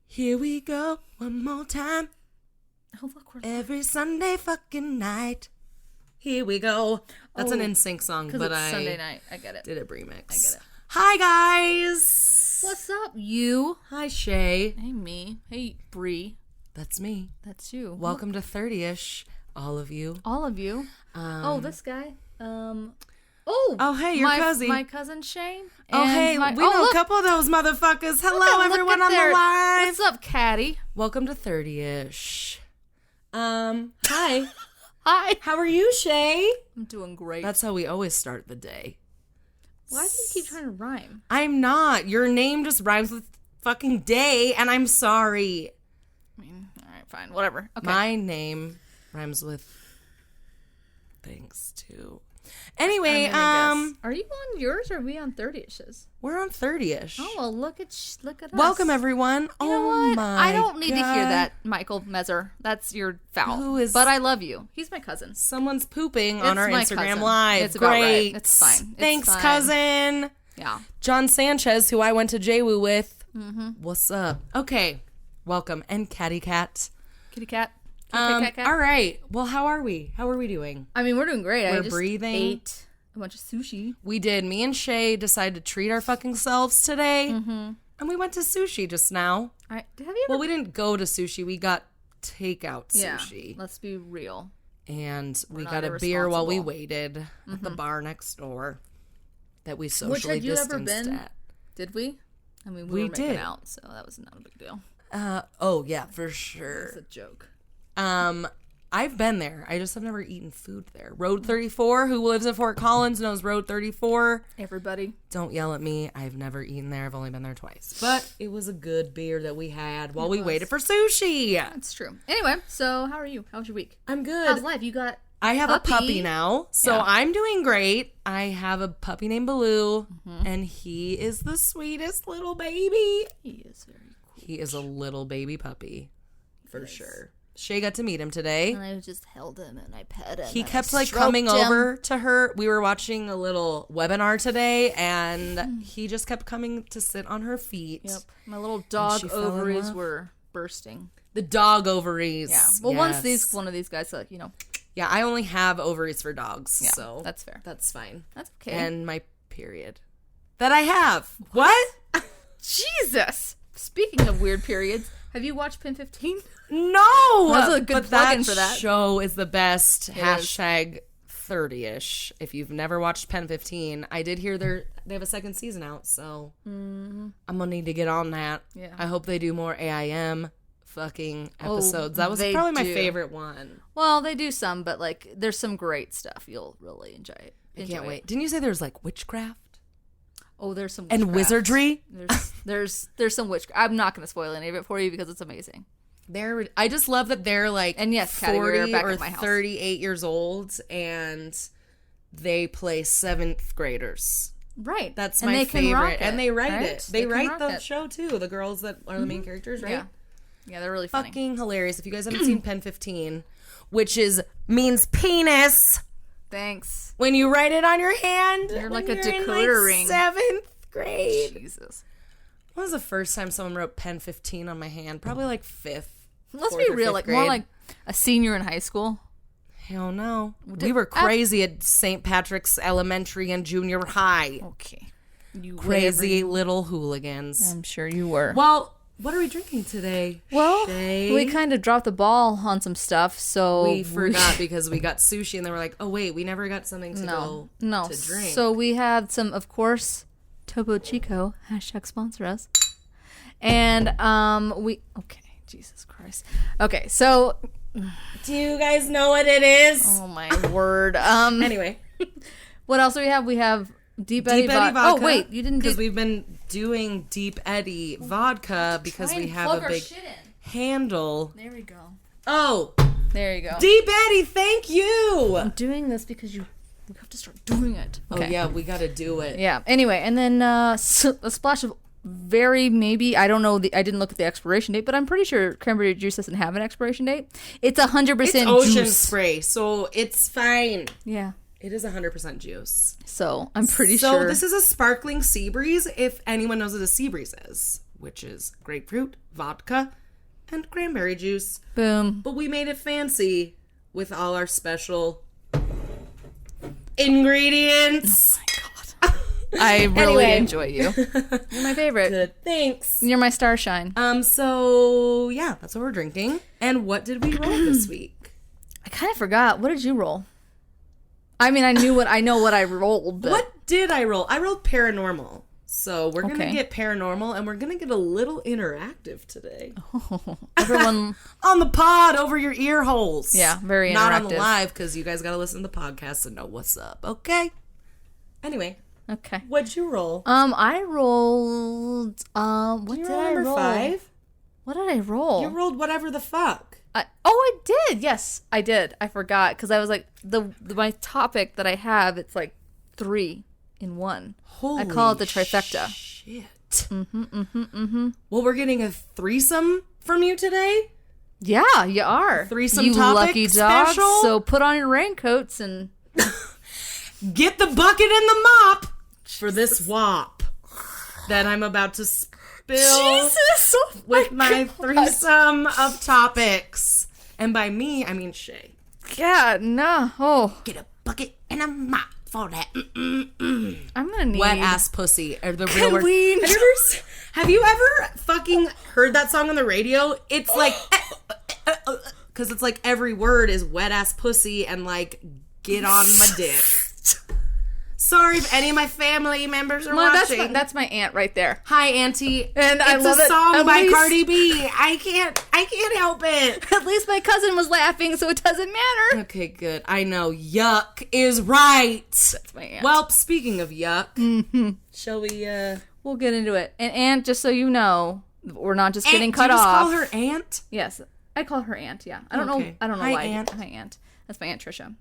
Here we go, one more time. Oh, look, every Sunday fucking night. Here we go. That's an NSYNC song, but it's Sunday night. I get it. Did a remix. I get it. Hi, guys. What's up, you? Hi, Shay. Hey, me. Hey, Brie. That's me. That's you. Welcome to 30ish, all of you. All of you. This guy. Hey, your cousin. My cousin Shay. We know a couple of those motherfuckers. Hello, everyone on the line. What's up, Caddy? Welcome to 30ish. Hi. Hi. How are you, Shay? I'm doing great. That's how we always start the day. Why do you keep trying to rhyme? I'm not. Your name just rhymes with fucking day, and I'm sorry. I mean, all right, fine. Whatever. Okay. My name rhymes with things, too. Anyway, are you on yours or are we on 30ishes? We're on 30ish. Oh, well, look at us. Welcome, everyone. You know what? My I don't need to hear God. that, Michael Mezzer. That's your foul. Who is- But I love you. He's my cousin. Someone's pooping on our my Instagram cousin. Live. It's about Great. right. It's fine. It's Thanks, fine. cousin. Yeah. John Sanchez, who I went to JWU with. Mm-hmm. What's up? Okay. Welcome. And Catty Cat. Kitty cat. Cat. All right. Well, how are we? How are we doing? I mean, we're doing great. I We're just breathing. ate a bunch of sushi. We did. Me and Shay decided to treat our fucking selves today. Mm-hmm. And we went to sushi just now. Have you ever? Well, we didn't go to sushi. We got takeout sushi. Yeah, let's be real. And we not got a beer while we irresponsible. waited at the bar next door that we Which socially had you ever distanced been? at. Did we? I mean, We we were making did. out, so that was not a big deal. Oh, yeah, for It's sure. a joke. I've been there. I just have never eaten food there. Road 34, who lives in Fort Collins knows Road 34. Everybody. Don't yell at me. I've never eaten there. I've only been there twice. But it was a good beer that we had while we waited for sushi. That's true. Anyway, so how are you? How was your week? I'm good. How's life? You got I have a puppy now, so Yeah. I'm doing great. I have a puppy named Baloo, and he is the sweetest little baby. He is very cool. He is a little baby puppy, for sure. Shay got to meet him today. And I just held him and I pet him. He and kept I like stroked coming him. over to her. We were watching a little webinar today, and he just kept coming to sit on her feet. Yep. My little dog she fell in ovaries love. were bursting. The dog ovaries. Yeah. Well, Yes. one of these guys, like, Yeah, I only have ovaries for dogs, yeah, so that's fair. that's fine. That's okay. And my period that I have. What? Jesus. Speaking of weird periods, have you watched Pin 15? No, That's a good but plug-in that for that. show is the best. It Hashtag 30ish. If you've never watched Pen 15, I did hear they have a second season out, so I'm gonna need to get on that. Yeah. I hope they do more AIM fucking episodes. That was they probably my do. favorite one. Well, they do some, but like there's some great stuff. You'll really enjoy it. I can't wait. Didn't you say there's like witchcraft Oh, there's some and witchcraft. wizardry? There's some witchcraft. I'm not going to spoil any of it for you because it's amazing. I just love that they're like And yes, Caddy, we are 40 back or at my house. 38 years old, and they play 7th graders. Right. That's And my they can rock favorite. And they write right? it. They can write rock the it. show too. The girls that are the main characters, right? Yeah. Yeah, they're really funny. Fucking hilarious. If you guys haven't seen Pen 15, which means penis Thanks. when you write it on your hand. You're like when a you're in, decoder ring. 7th grade. Jesus. When was the first time someone wrote Pen 15 on my hand? Probably like 5th. Let's 4th be or real, 5th like grade. more like a senior in high school. Hell no. We were crazy at St. Patrick's Elementary and Junior High. Okay. You Crazy little hooligans. I'm sure you were. Well, what are we drinking today? Well, Shay? we kind of dropped the ball on some stuff, so We forgot because we got sushi and then we're like, oh wait, we never got something to no, go to drink. So we had some, of course, Topo Chico # sponsor us, and okay, Jesus Christ. Okay, so do you guys know what it is? oh my word. Anyway, what else do we have? We have Deep Eddy, Deep Eddy vodka. vodka. Oh wait, you didn't do. because we've been doing Deep Eddy vodka because we have a big handle. There we go. Oh, There you go. Deep Eddy, thank you. I'm doing this because you have to start doing it. Oh yeah, we got to do it. Yeah. Anyway, and then a splash of maybe, I don't know, I didn't look at the expiration date, but I'm pretty sure cranberry juice doesn't have an expiration date. It's 100% It's ocean juice. spray, so it's fine. Yeah. It is 100% juice. So I'm pretty So sure. this is a sparkling sea breeze, if anyone knows what a sea breeze is, which is grapefruit, vodka, and cranberry juice. Boom. But we made it fancy with all our special ingredients. I really Anyway. enjoy you. You're my favorite. Good, thanks. You're my starshine. So yeah, that's what we're drinking. And what did we roll this week? I kind of forgot. What did you roll? I mean, I know what I rolled, but What did I roll? I rolled paranormal. So we're gonna Okay. get paranormal, and we're gonna get a little interactive today everyone. on the pod over your ear holes. Yeah, very interactive. Not on the live because you guys gotta listen to the podcast and know what's up. Okay. Anyway, Okay. what'd you roll? I rolled. What You did roll I number roll? 5. What did I roll? You rolled whatever the fuck. I did. Yes, I did. I forgot because I was like my topic that I have. It's like 3 in 1. I call it the trifecta. Shit. Well, we're getting a threesome from you today. Yeah, you are. Threesome you topic lucky dog. special? So put on your raincoats and Get the bucket and the mop for this wop that I'm about to spill Jesus, oh with my God. threesome of topics. And by me, I mean Shay. Yeah, no. Oh, Get a bucket and a mop for that I'm gonna need wet ass pussy. Or the real Can word. we- Have you ever fucking heard that song on the radio? It's like, because it's like every word is wet ass pussy and like get on my dick. Sorry if any of my family members are Well, watching. that's my aunt right there. Hi, Auntie. And I love it's it. a song At by least- Cardi B. I can't help it. At least my cousin was laughing, so it doesn't matter. Okay, good. I know. Yuck is right. That's my aunt. Well, speaking of yuck, shall we, We'll get into it. And aunt, just so you know, we're not just getting Aunt, cut do you just off. call her aunt? Yes, I call her aunt. Yeah, I don't Okay. know. I don't know Hi, why. Aunt. Hi, aunt. That's my aunt Trisha.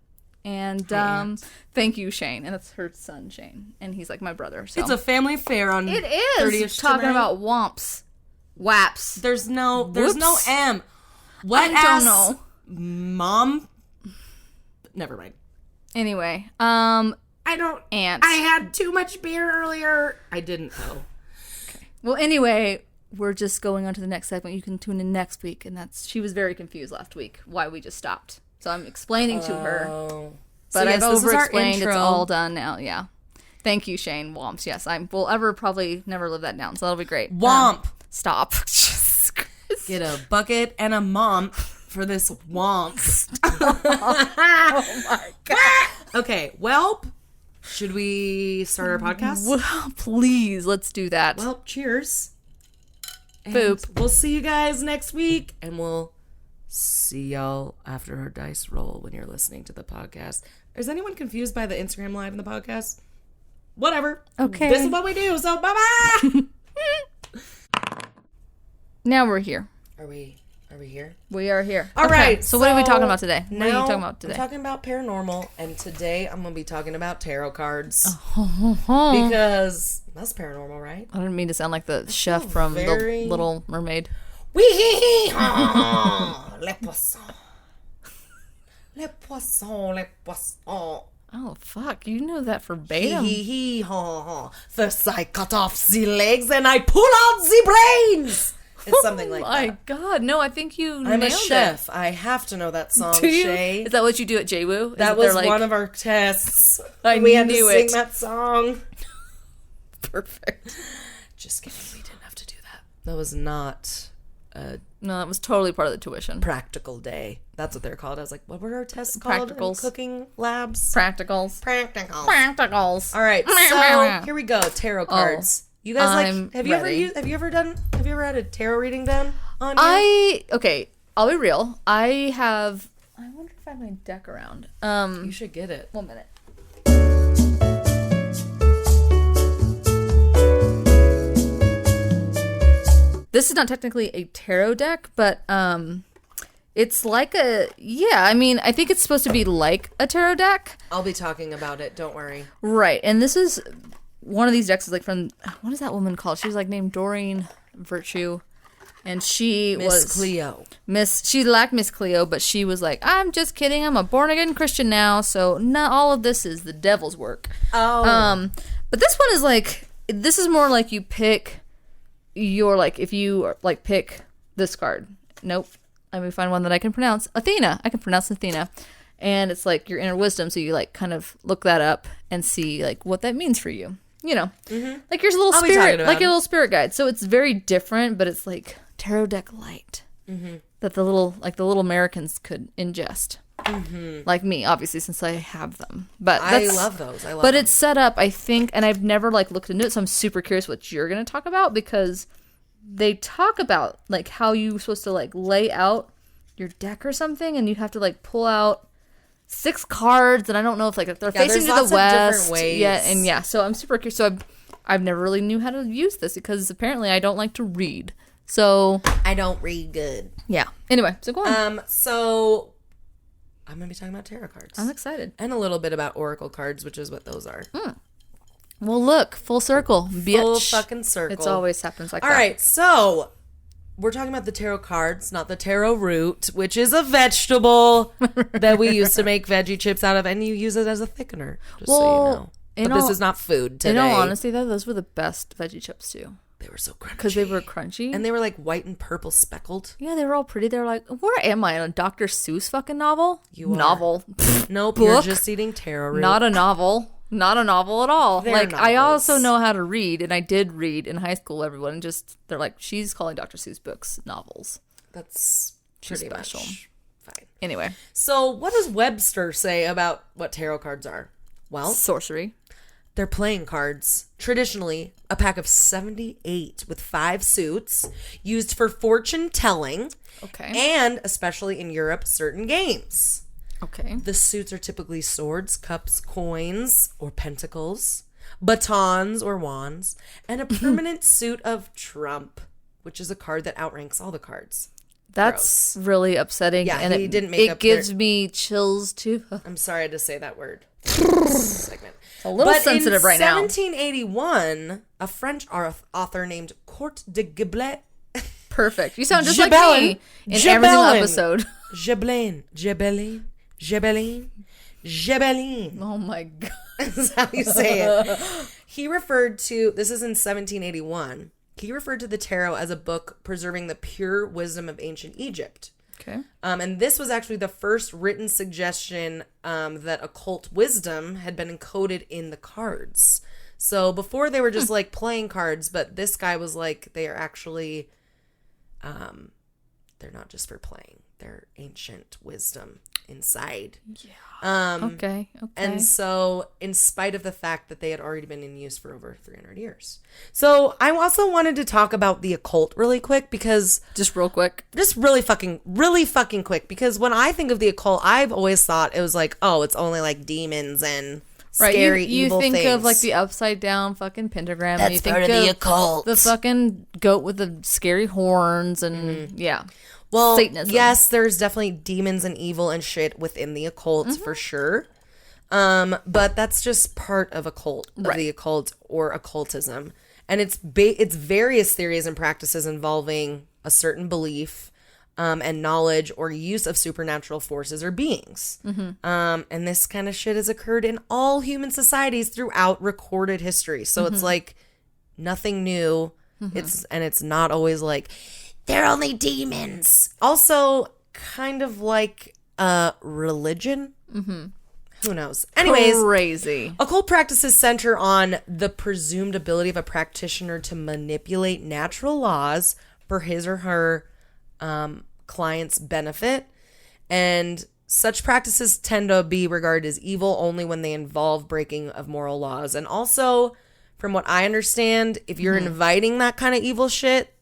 And Hi, Aunt. thank you, Shane. And that's her son, Shane. And he's like my brother. So It's a family affair on it is 30th talking tonight. about womps, waps. There's no Whoops. M. Wet I ass don't know. mom. Never mind. Anyway, I don't. aunt. I had too much beer earlier. I didn't though. Well, anyway, we're just going on to the next segment. You can tune in next week, and she was very confused last week why we just stopped. So I'm explaining to her, Oh. but So, yes, I've this is our over-explained. It's intro. all done now. Yeah. Thank you, Shane. Womps. Yes, I will ever probably never live that down. So that'll be great. Womp. Stop. Jesus Christ. Get a bucket and a mop for this womp. Oh my God. Okay, well, should we start our podcast? Well, please, let's do that. Well, cheers. And Boop. We'll see you guys next week, and we'll see y'all after our dice roll when you're listening to the podcast. Is anyone confused by the Instagram live and the podcast? Whatever. Okay. This is what we do, so bye-bye. Now we're here. Are we here? We are here. All right. So what are we talking about today? What are you now talking about today? I'm talking about paranormal, and today I'm going to be talking about tarot cards. Oh. Because that's paranormal, right? I didn't mean to sound like the chef from very- The Little Mermaid. Oui, les poissons. Les poissons, les poissons. Oh, fuck. You know that verbatim. Hee, ha, ha. First I cut off the legs and I pull out the brains. It's something like Oh my that. God. No, I think you I'm nailed a chef. I have to know that song, it. Do you? Shay. Is that what you do at JWoo? That was one of our tests. We had to sing that song. Perfect. Just kidding. We didn't have to do that. That was not a No, that was totally part of the tuition. practical day. That's what they're called. I was like, what were our tests called? in Practicals. Cooking labs. Practicals. Practicals. Practicals. All right, so here we go. Tarot cards. You guys I'm like? Have you ready. Have you ever had a tarot reading done on you? Okay, I'll be real. I wonder if I have my deck around. You should get it. 1 minute. This is not technically a tarot deck, but it's like I mean, I think it's supposed to be like a tarot deck. I'll be talking about it. Don't worry. Right. And this is one of these decks is like from, what is that woman called? She was like named Doreen Virtue. And she was Cleo. She lacked Miss Cleo, but she was like, I'm just kidding. I'm a born again Christian now. So not all of this is the devil's work. Oh. But this one is like, this is more like you pick your, like, if you like pick this card. Nope. Let me find one that I can pronounce. Athena. I can pronounce Athena. And it's like your inner wisdom. So you like kind of look that up and see like what that means for you. You know, like your little spirit, like your little spirit guide. So it's very different, but it's like tarot deck light that the little Americans could ingest, like me, obviously, since I have them. But I love those. But them. It's set up, I think, and I've never like looked into it, so I'm super curious what you're gonna talk about because they talk about like how you're supposed to like lay out your deck or something, and you have to like pull out 6 cards, and I don't know if like they're facing to the west. Yeah, so I'm super curious. So I've never really knew how to use this because apparently I don't like to read. So I don't read good. Yeah. Anyway, so go on. So I'm gonna be talking about tarot cards. I'm excited, and a little bit about oracle cards, which is what those are. Well, look, full circle, bitch. Full fucking circle. It always happens like that. All right, so. We're talking about the tarot cards, not the taro root, which is a vegetable that we used to make veggie chips out of, and you use it as a thickener, just so you know. But this is not food today. In all honesty, though, those were the best veggie chips, too. They were so crunchy. Because they were crunchy. And they were, like, white and purple speckled. Yeah, they were all pretty. They were like, where am I? In a Dr. Seuss fucking novel? Novel. Nope, you're just eating taro root. Not a novel. Not a novel at all. They're like, novels. I also know how to read, and I did read in high school, everyone. Just, they're like, she's calling Dr. Seuss books novels. That's pretty special. Fine. Anyway. So, what does Webster say about what tarot cards are? Well, sorcery. They're playing cards. Traditionally, a pack of 78 with 5 suits used for fortune telling. Okay. And, especially in Europe, certain games. Okay. The suits are typically swords, cups, coins, or pentacles, batons or wands, and a permanent suit of trump, which is a card that outranks all the cards. That's really upsetting. Yeah, and he didn't make up. It gives me chills too. I'm sorry to say that word. Segment. A little sensitive right now. In 1781, a French author named Court de Giblet. Perfect. You sound just like me in every single episode. Gibelin. Oh my God. That's how you say it. He referred to, this is in 1781, he referred to the tarot as a book preserving the pure wisdom of ancient Egypt. Okay. And this was actually the first written suggestion that occult wisdom had been encoded in the cards. So before they were just like playing cards, but this guy was like, they are actually, they're not just for playing. They're ancient wisdom inside. Yeah. Okay. And so, in spite of the fact that they had already been in use for over 300 years. So, I also wanted to talk about the occult really quick because... Just real quick. Just really fucking quick. Because when I think of the occult, I've always thought it was like, oh, it's only like demons and scary, evil things. You think of like the upside down fucking pentagram. That's and you think part of the occult. The fucking goat with the scary horns and yeah. Well, Satanism. Yes, there's definitely demons and evil and shit within the occult for sure. But that's just part of the occult or occultism. And it's various theories and practices involving a certain belief and knowledge or use of supernatural forces or beings. And this kind of shit has occurred in all human societies throughout recorded history. So it's like nothing new. It's not always like... They're only demons. Also, kind of like religion. Who knows? Anyways, crazy. Occult practices center on the presumed ability of a practitioner to manipulate natural laws for his or her client's benefit. And such practices tend to be regarded as evil only when they involve breaking of moral laws. And also, from what I understand, if you're inviting that kind of evil shit,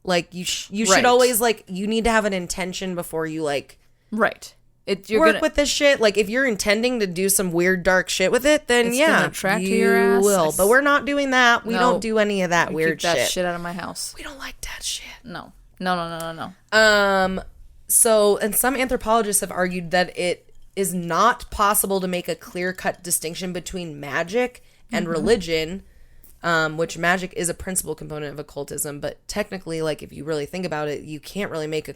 like you should always like, you need to have an intention before you like work with this shit. Like if you're intending to do some weird dark shit with it, then it's gonna attract to your ass. Will. But we're not doing that. We don't do any of that weird keep that shit out of my house. We don't like that shit. No. So, and some anthropologists have argued that it is not possible to make a clear-cut distinction between magic and religion which magic is a principal component of occultism. But technically, like, if you really think about it, you can't really make a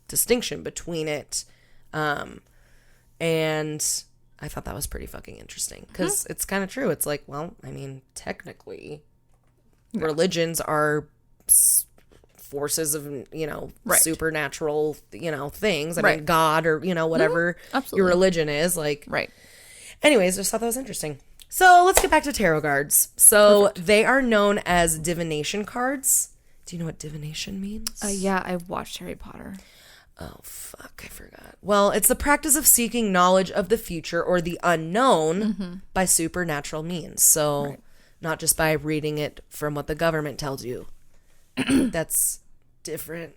distinction between it. And I thought that was pretty fucking interesting because it's kind of true. It's like, well, I mean, technically, religions are forces of, supernatural, things. I mean, God or, whatever your religion is. Like, Right. Anyways, I just thought that was interesting. So let's get back to tarot cards. So they are known as divination cards. Do you know what divination means? Yeah, I watched Harry Potter. Oh, fuck, I forgot. Well, it's the practice of seeking knowledge of the future or the unknown by supernatural means. So not just by reading it from what the government tells you. That's different.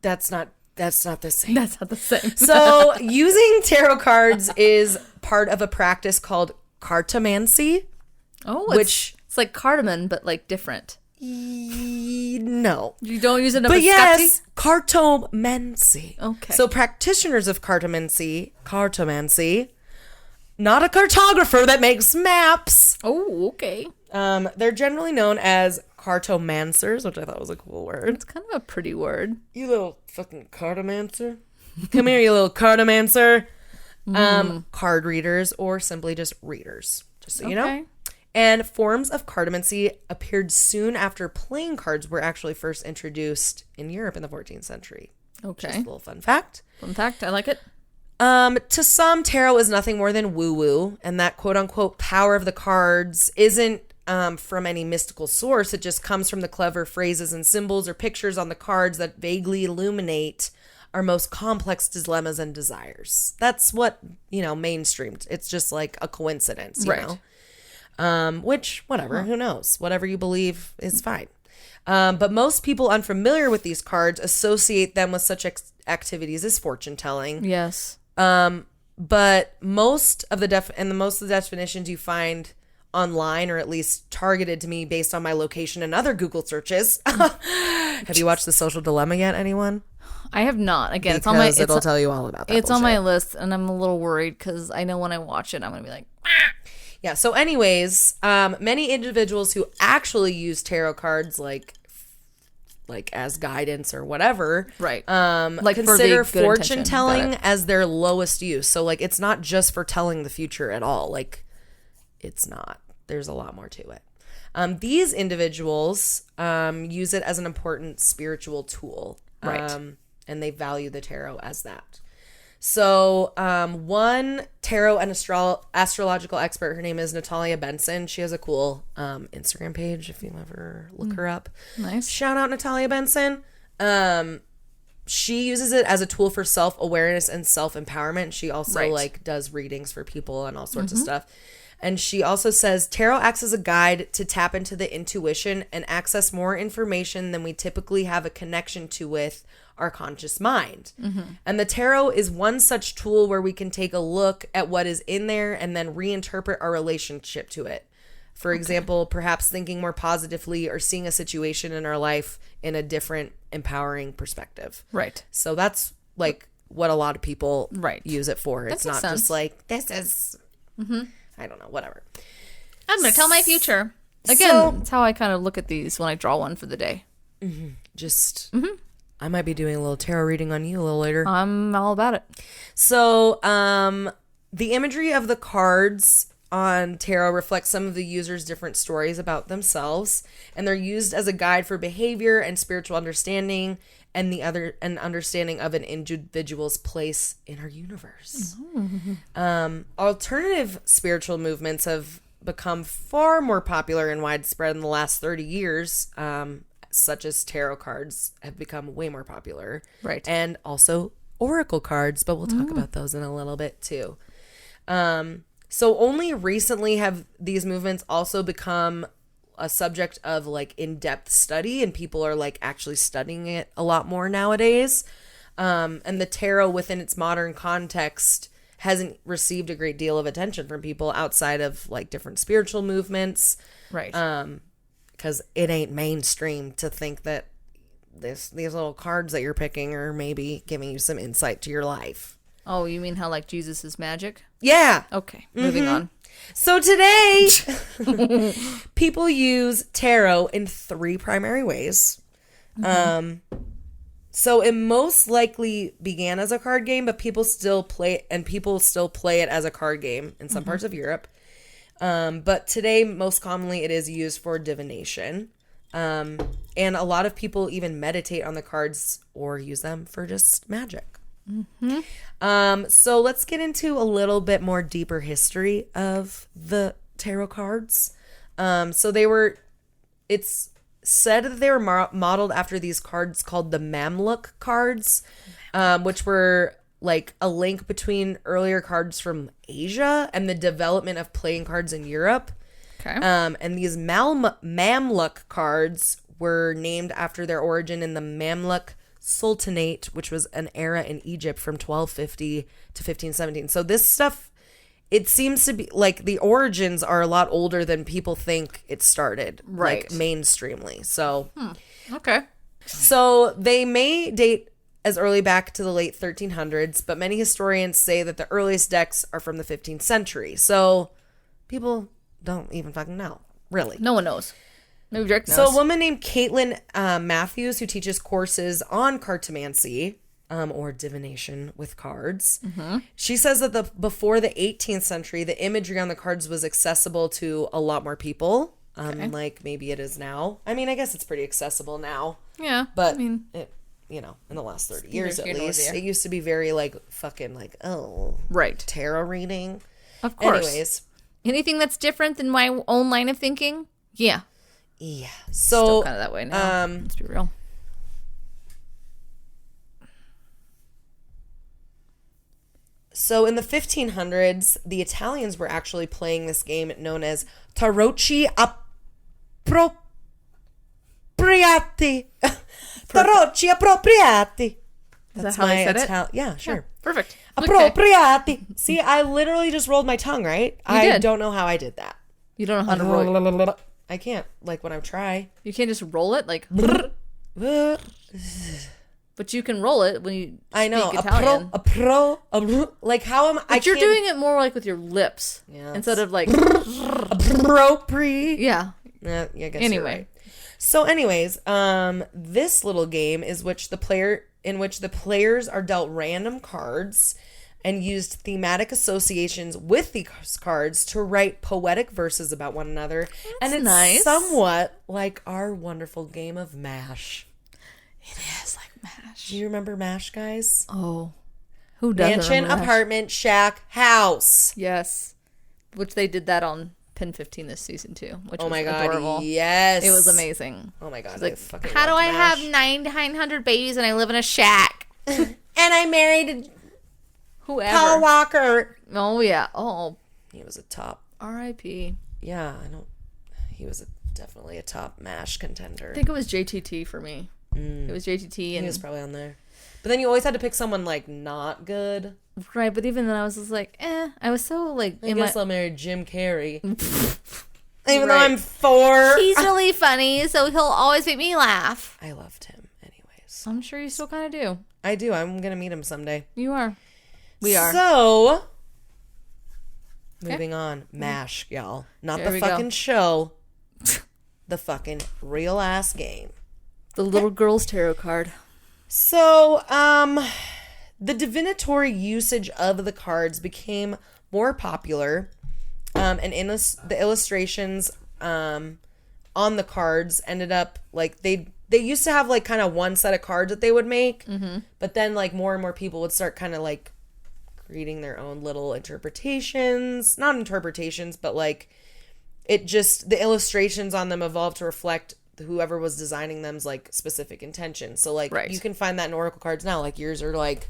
That's not the same. That's not the same. So using tarot cards is part of a practice called cartomancy. Oh, which it's like cardamom, but like different. No. You don't use it in a But biscotti? yes, cartomancy. Okay. So practitioners of cartomancy, not a cartographer that makes maps. Oh, okay. They're generally known as cartomancers, which I thought was a cool word. It's kind of a pretty word. You little fucking cartomancer. Come here, you little cartomancer. Card readers or simply just readers, just so you know. And forms of cartomancy appeared soon after playing cards were actually first introduced in Europe in the 14th century. Okay. Just a little fun fact. Fun fact, I like it. To some, tarot is nothing more than woo-woo, and that quote-unquote power of the cards isn't from any mystical source. It just comes from the clever phrases and symbols or pictures on the cards that vaguely illuminate our most complex dilemmas and desires. That's what, mainstreamed. It's just like a coincidence, you know? Which, whatever, who knows? Whatever you believe is fine. But most people unfamiliar with these cards associate them with such activities as fortune telling. Yes. But most of the definitions you find online, or at least targeted to me based on my location and other Google searches. Have you watched The Social Dilemma yet, anyone? I have not. Again, because it'll tell you all about that. It's bullshit. On my list, and I'm a little worried because I know when I watch it, I'm going to be like, Yeah, so anyways, many individuals who actually use tarot cards like as guidance or whatever, right? Like consider fortune telling as their lowest use. So like it's not just for telling the future at all. Like it's not. There's a lot more to it. These individuals use it as an important spiritual tool. Right. And they value the tarot as that. So one tarot and astrological expert, her name is Natalia Benson. She has a cool Instagram page if you ever look her up. Nice. Shout out Natalia Benson. She uses it as a tool for self-awareness and self-empowerment. She also does readings for people and all sorts of stuff. And she also says tarot acts as a guide to tap into the intuition and access more information than we typically have a connection to with our conscious mind. And the tarot is one such tool where we can take a look at what is in there and then reinterpret our relationship to it. For example, perhaps thinking more positively or seeing a situation in our life in a different, empowering perspective. Right. So that's like what a lot of people use it for. It's not just like, this is... I don't know, whatever. I'm going to tell my future. Again, that's how I kind of look at these when I draw one for the day. I might be doing a little tarot reading on you a little later. I'm all about it. So, the imagery of the cards on tarot reflects some of the user's different stories about themselves, and they're used as a guide for behavior and spiritual understanding and an understanding of an individual's place in our universe. Alternative spiritual movements have become far more popular and widespread in the last 30 years, such as tarot cards have become way more popular. Right. And also oracle cards, but we'll talk about those in a little bit too. So only recently have these movements also become a subject of like in-depth study, and people are like actually studying it a lot more nowadays. And the tarot within its modern context hasn't received a great deal of attention from people outside of like different spiritual movements. Right. Because it ain't mainstream to think that these little cards that you're picking are maybe giving you some insight to your life. Oh, you mean how like Jesus is magic? Yeah. Okay, moving on. So today, people use tarot in 3 primary ways. So it most likely began as a card game, but people still play it as a card game in some parts of Europe. But today, most commonly, it is used for divination. And a lot of people even meditate on the cards or use them for just magic. So let's get into a little bit more deeper history of the tarot cards. It's said that they were modeled after these cards called the Mamluk cards, which were like a link between earlier cards from Asia and the development of playing cards in Europe. Okay. And these Mamluk cards were named after their origin in the Mamluk Sultanate, which was an era in Egypt from 1250 to 1517. So this stuff, it seems to be like the origins are a lot older than people think it started, right? Like mainstreamly. So, okay. So they may date as early back to the late 1300s, but many historians say that the earliest decks are from the 15th century. So people don't even fucking know, really. No one knows. No Drake knows. So a woman named Caitlin Matthews, who teaches courses on cartomancy, or divination with cards. She says that before the 18th century, the imagery on the cards was accessible to a lot more people. Like maybe it is now. I mean, I guess it's pretty accessible now. Yeah. But, in the last 30 years at least, it used to be very like fucking like, right. tarot reading. Of course. Anyways. Anything that's different than my own line of thinking? Yeah. Yeah. Still So, kind of that way now. Let's be real. So in the 1500s, the Italians were actually playing this game known as Tarocchi Appropriati. Tarocchi Appropriati. Is that how they said it? Yeah, sure. Yeah, perfect. Appropriati. See, I literally just rolled my tongue, right? I did. don't know how I did that. You don't know how to roll it. I can't, like when I try. You can't just roll it like... But you can roll it when you speak Italian. Like how am I? But you're doing it more like with your lips instead of like appropriate. Yeah. Yeah, I guess anyway. You're right. So, anyways, this little game in which the players are dealt random cards and used thematic associations with these cards to write poetic verses about one another. And it's nice. Somewhat like our wonderful game of MASH. It is like MASH. Do you remember MASH, guys? Oh. Who doesn't Mansion, remember MASH? apartment, shack, house. Yes. Which they did that on Pin 15 this season too, which was adorable. God, yes. It was amazing. Oh my God. Like, fucking how do I MASH. have 900 babies and I live in a shack? And I married Whoever. Paul Walker. Oh, yeah. Oh. He was a top. R.I.P. Yeah, he was definitely a top MASH contender. I think it was JTT for me. It was JTT. And he was probably on there. But then you always had to pick someone, like, not good. Right, but even then I was just like, I was so, like... I guess I'll marry Jim Carrey. Even though I'm 4. He's really funny, so he'll always make me laugh. I loved him anyways. I'm sure you still kind of do. I do. I'm going to meet him someday. You are. We are. So, moving on. MASH, y'all. Not There the we fucking go. show. The fucking real-ass game. The little girl's tarot card. So, the divinatory usage of the cards became more popular, and the illustrations on the cards ended up like they used to have like kind of one set of cards that they would make, but then like more and more people would start kind of like creating their own little not interpretations, but like the illustrations on them evolved to reflect whoever was designing them's like specific intention. So like you can find that in oracle cards now. Like yours are like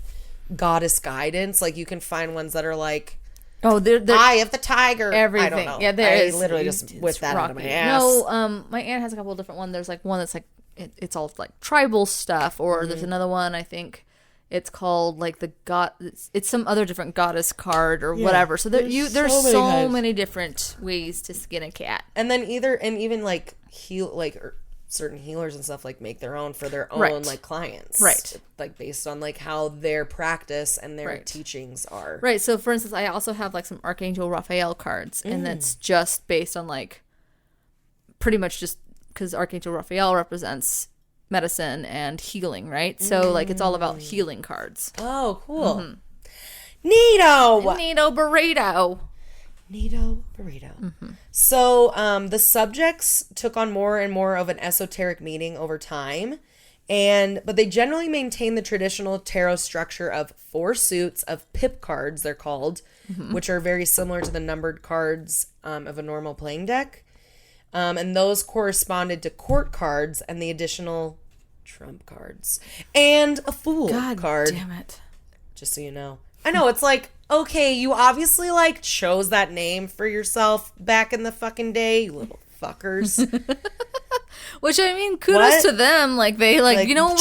goddess guidance. Like you can find ones that are like they're eye of the tiger. Everything. I don't know. Yeah, there is. Literally just whipped that out of my rocky. ass. No, my aunt has a couple of different ones. There's like one that's like it's all like tribal stuff, or there's another one I think it's called like the god. It's some other different goddess card or whatever. So there's so many different ways to skin a cat. And then even like certain healers and stuff like make their own for their own Right. like clients. Right. Like based on like how their practice and their Right. teachings are. Right. So, for instance, I also have like some Archangel Raphael cards, and that's just based on like pretty much just because Archangel Raphael represents medicine and healing, right? So, like, it's all about healing cards. Oh, cool. Neato! Neato burrito. Neato burrito. So, the subjects took on more and more of an esoteric meaning over time, but they generally maintain the traditional tarot structure of 4 suits of pip cards, they're called, which are very similar to the numbered cards of a normal playing deck. And those corresponded to court cards and the additional trump cards and a fool card. Damn it. Just so you know. I know, it's like, okay, you obviously like chose that name for yourself back in the fucking day, you little fuckers. Which, I mean, kudos to them. Like, they, like, you know,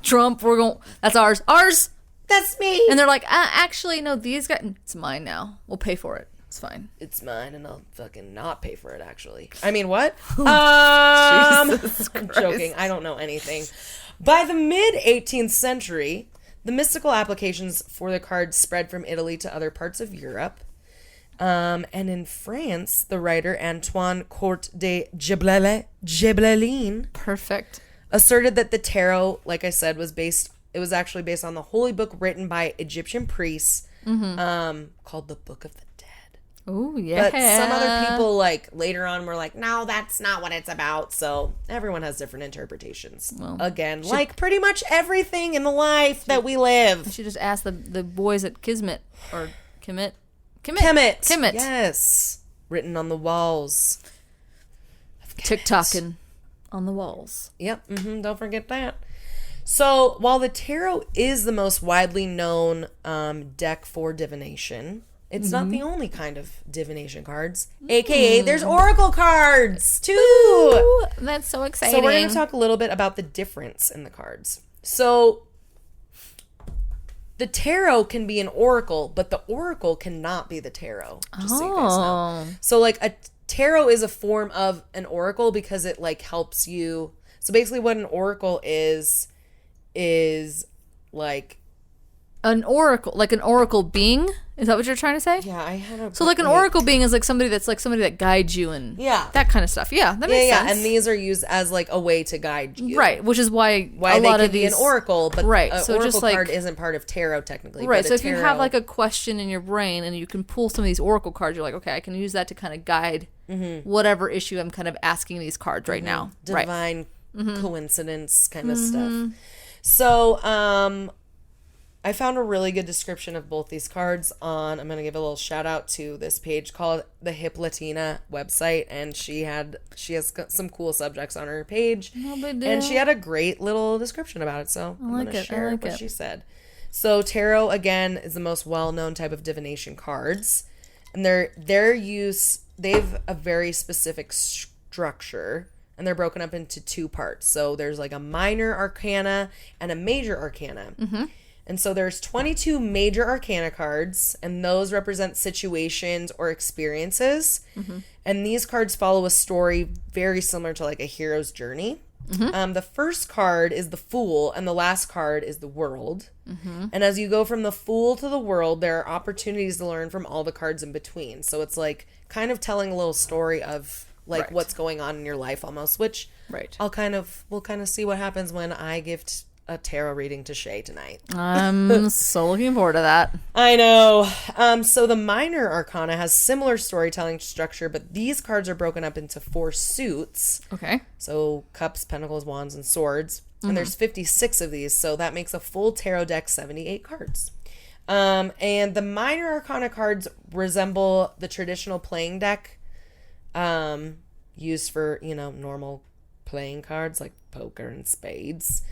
Trump, we're going, that's ours. Ours! That's me! And they're like, actually, no, these guys, it's mine now. We'll pay for it. It's fine. It's mine, and I'll fucking not pay for it, actually. I mean, what? Jesus I'm joking. I don't know anything. By the mid-18th century, the mystical applications for the cards spread from Italy to other parts of Europe. And in France, the writer Antoine Court de Gebelin Perfect. asserted that the tarot, like I said, was actually based on the holy book written by Egyptian priests called the Book of the Dead. Oh, yeah. But some other people, like, later on were like, no, that's not what it's about. So everyone has different interpretations. Well, again, like pretty much everything in the life that we live. I should just ask the boys at Kismet or Kemet. Yes. Written on the walls. TikToking on the walls. Yep. Don't forget that. So while the tarot is the most widely known deck for divination, it's not the only kind of divination cards. AKA, there's oracle cards, too. Ooh, that's so exciting. So we're going to talk a little bit about the difference in the cards. So the tarot can be an oracle, but the oracle cannot be the tarot, just so you guys know. So, like, a tarot is a form of an oracle because it, like, helps you. So basically what an oracle is like an oracle being. Is that what you're trying to say? Yeah, I had a. So like an oracle being is like somebody that guides you and that kind of stuff. Yeah, that makes sense. Yeah, and these are used as like a way to guide you, right? Which is why a they lot can of be these an oracle, but right. An so oracle just like card isn't part of tarot technically, right? But so if you have like a question in your brain and you can pull some of these oracle cards, you're like, okay, I can use that to kind of guide whatever issue I'm kind of asking these cards right now. Divine coincidence kind of stuff. So, I found a really good description of both these cards I'm going to give a little shout out to this page called the Hip Latina website, and she has got some cool subjects on her page, and she had a great little description about it, so I'm going to share what she said. So tarot, again, is the most well-known type of divination cards, and their use, they have a very specific structure, and they're broken up into 2 parts. So there's like a minor arcana and a major arcana. And so there's 22 major arcana cards, and those represent situations or experiences. And these cards follow a story very similar to like a hero's journey. The first card is the Fool, and the last card is the World. And as you go from the Fool to the World, there are opportunities to learn from all the cards in between. So it's like kind of telling a little story of like what's going on in your life almost, which we'll kind of see what happens when I give a tarot reading to Shay tonight. I'm so looking forward to that. I know. So the minor arcana has similar storytelling structure, but these cards are broken up into 4 suits. Okay. So cups, pentacles, wands, and swords. And there's 56 of these, so that makes a full tarot deck 78 cards. And the minor arcana cards resemble the traditional playing deck used for, normal playing cards like poker and spades.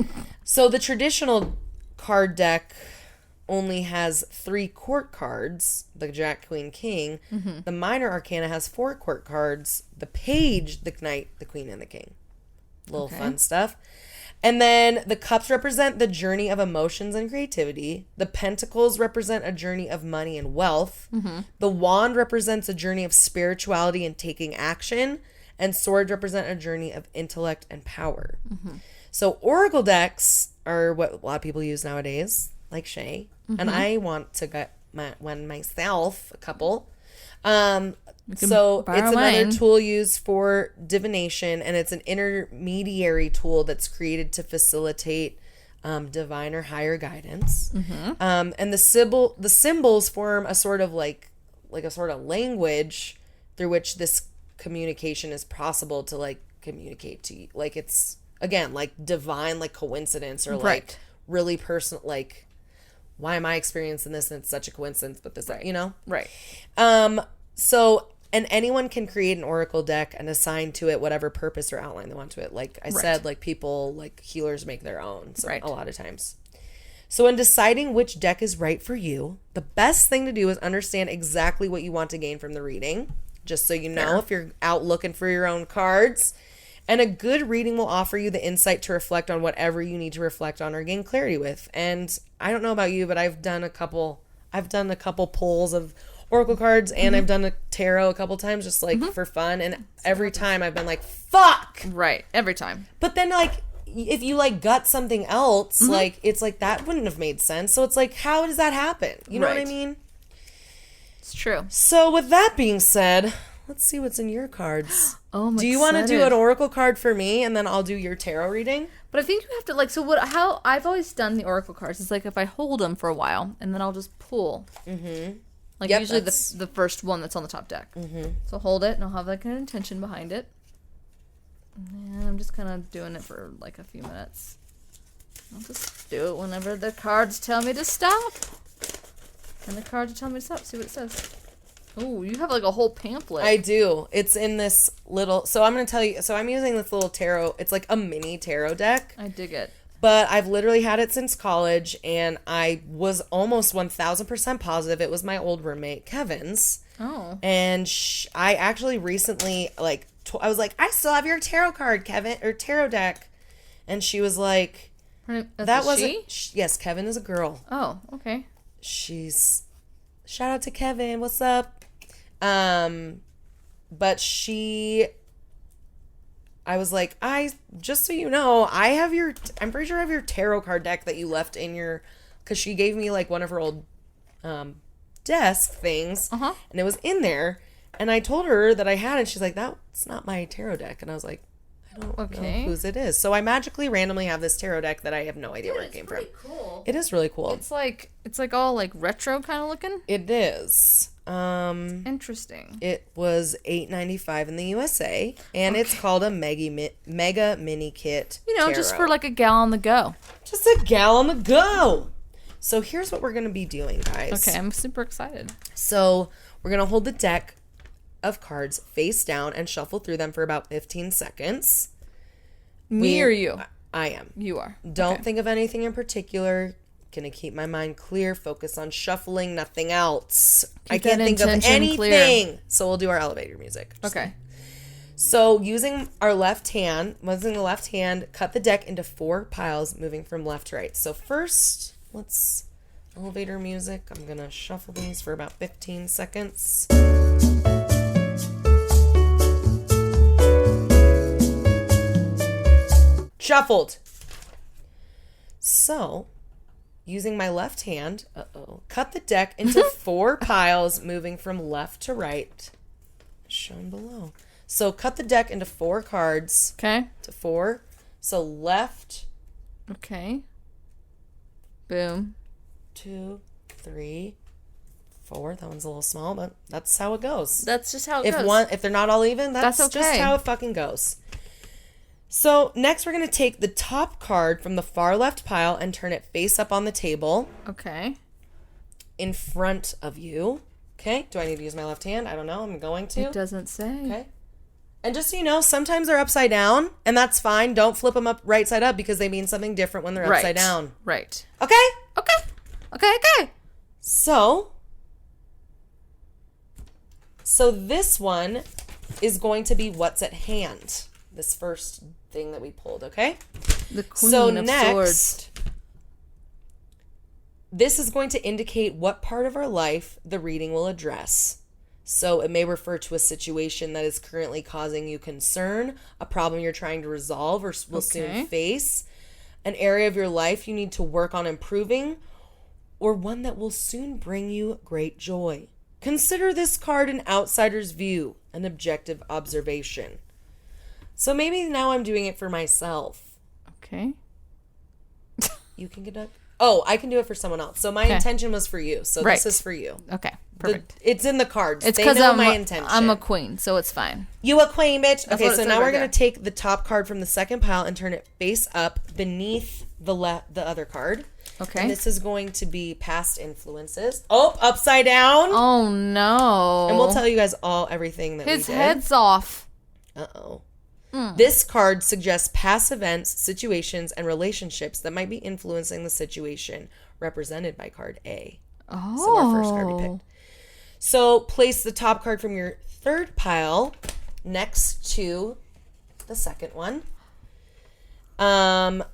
So the traditional card deck only has 3 court cards, the Jack, Queen, King. The minor arcana has 4 court cards, the page, the knight, the queen, and the king. Little fun stuff. And then the cups represent the journey of emotions and creativity. The pentacles represent a journey of money and wealth. The wand represents a journey of spirituality and taking action. and swords represent a journey of intellect and power. So oracle decks are what a lot of people use nowadays, like Shay, and I want to get one myself, a couple. So it's another tool used for divination, and it's an intermediary tool that's created to facilitate divine or higher guidance. And the symbols form a sort of like a sort of language through which this communication is possible to like communicate to you. Like it's again like divine, like coincidence, or like really personal, like why am I experiencing this and it's such a coincidence, but this, you know? Right. So, and anyone can create an oracle deck and assign to it whatever purpose or outline they want to it. Like I said, like people, like healers make their own a lot of times. So in deciding which deck is right for you, the best thing to do is understand exactly what you want to gain from the reading, just so you know if you're out looking for your own cards. And a good reading will offer you the insight to reflect on whatever you need to reflect on or gain clarity with. And I don't know about you, but I've done a couple pulls of oracle cards, and I've done a tarot a couple times just like for fun, and every time I've been like, fuck. Right. Every time. But then like if you like gut something else, like it's like that wouldn't have made sense. So it's like, how does that happen? You know what I mean? It's true. So with that being said, let's see what's in your cards. Oh my! Do you want to do an oracle card for me, and then I'll do your tarot reading? But I think you have to like. So what? How I've always done the oracle cards is like if I hold them for a while, and then I'll just pull. Like usually the first one that's on the top deck. So hold it, and I'll have like an intention behind it. And I'm just kind of doing it for like a few minutes. I'll just do it whenever the cards tell me to stop. And the cards tell me to stop. See what it says. Oh, you have like a whole pamphlet. I do. It's in this little... So I'm going to tell you... So I'm using this little tarot. It's like a mini tarot deck. I dig it. But I've literally had it since college, and I was almost 1,000% positive it was my old roommate, Kevin's. Oh. And I actually recently, like... I was like, I still have your tarot card, Kevin, or tarot deck. And she was like... That wasn't... Yes, Kevin is a girl. Oh, okay. She's... Shout out to Kevin. What's up? But I was like, just so you know, I'm pretty sure I have your tarot card deck that you left in your, cause she gave me like one of her old, desk things, and it was in there, and I told her that I had it, and she's like, that's not my tarot deck, and I was like, I don't know whose it is. So I magically randomly have this tarot deck that I have no idea where it came from. Cool. It is really cool. It's like all like retro kind of looking. It is. Interesting. It was $8.95 in the USA, and it's called a mega mini kit. You know, tarot. just for like a gal on the go. Just a gal on the go. So here's what we're gonna be doing, guys. Okay, I'm super excited. So we're gonna hold the deck of cards face down and shuffle through them for about 15 seconds. Me or you? I am. You are. Don't think of anything in particular. Gonna keep my mind clear, focus on shuffling, nothing else. I can't think of anything. Clear. So we'll do our elevator music. Okay. So using the left hand, cut the deck into 4 piles, moving from left to right. So first, let's elevator music. I'm gonna shuffle these for about 15 seconds. Shuffled. So, using my left hand, cut the deck into 4 piles, moving from left to right, shown below. So cut the deck into 4 cards. Okay. To 4. So left. Okay. Boom. 2, 3, 4. That one's a little small, but that's how it goes. That's just how it goes. If they're not all even, that's okay. Just how it fucking goes. So next we're going to take the top card from the far left pile and turn it face up on the table. Okay. In front of you. Okay. Do I need to use my left hand? I don't know. I'm going to. It doesn't say. Okay. And just so you know, sometimes they're upside down, and that's fine. Don't flip them up right side up because they mean something different when they're upside down. Right. Okay? Okay. So this one is going to be what's at hand. This first thing that we pulled, okay? The Queen of Swords. This is going to indicate what part of our life the reading will address. So it may refer to a situation that is currently causing you concern, a problem you're trying to resolve or will soon face, an area of your life you need to work on improving, or one that will soon bring you great joy. Consider this card an outsider's view, an objective observation. So now I'm doing it for myself. Okay. You can get up. Oh, I can do it for someone else. So my intention was for you. So this is for you. Okay. Perfect. It's in the cards. It's because I'm my intention. I'm a queen, so it's fine. You a queen, bitch. Okay, so now we're going there. to take the top card from the second pile and turn it face up beneath the other card. Okay. And this is going to be past influences. Oh, upside down. Oh, no. And we'll tell you guys everything that His we did. head's off. Uh-oh. This card suggests past events, situations, and relationships that might be influencing the situation, represented by card A. Oh. So our first card we picked. So place the top card from your third pile next to the second one.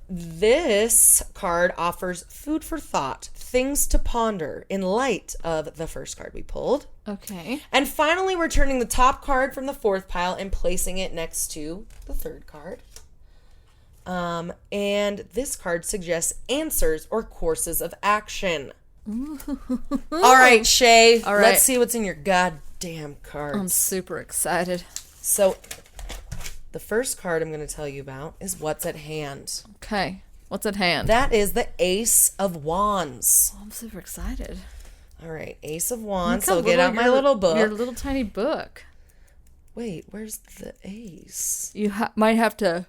This card offers food for thought, things to ponder in light of the first card we pulled. Okay. And finally, we're turning the top card from the fourth pile and placing it next to the third card. And this card suggests answers or courses of action. All right, Shay. All right. Let's see what's in your goddamn cards. I'm super excited. So, the first card I'm going to tell you about is what's at hand. Okay. What's at hand? That is the Ace of Wands. Oh, I'm super excited. All right, Ace of Wands. Look So how get out my little book. Your little tiny book. Wait, where's the ace? You might have to...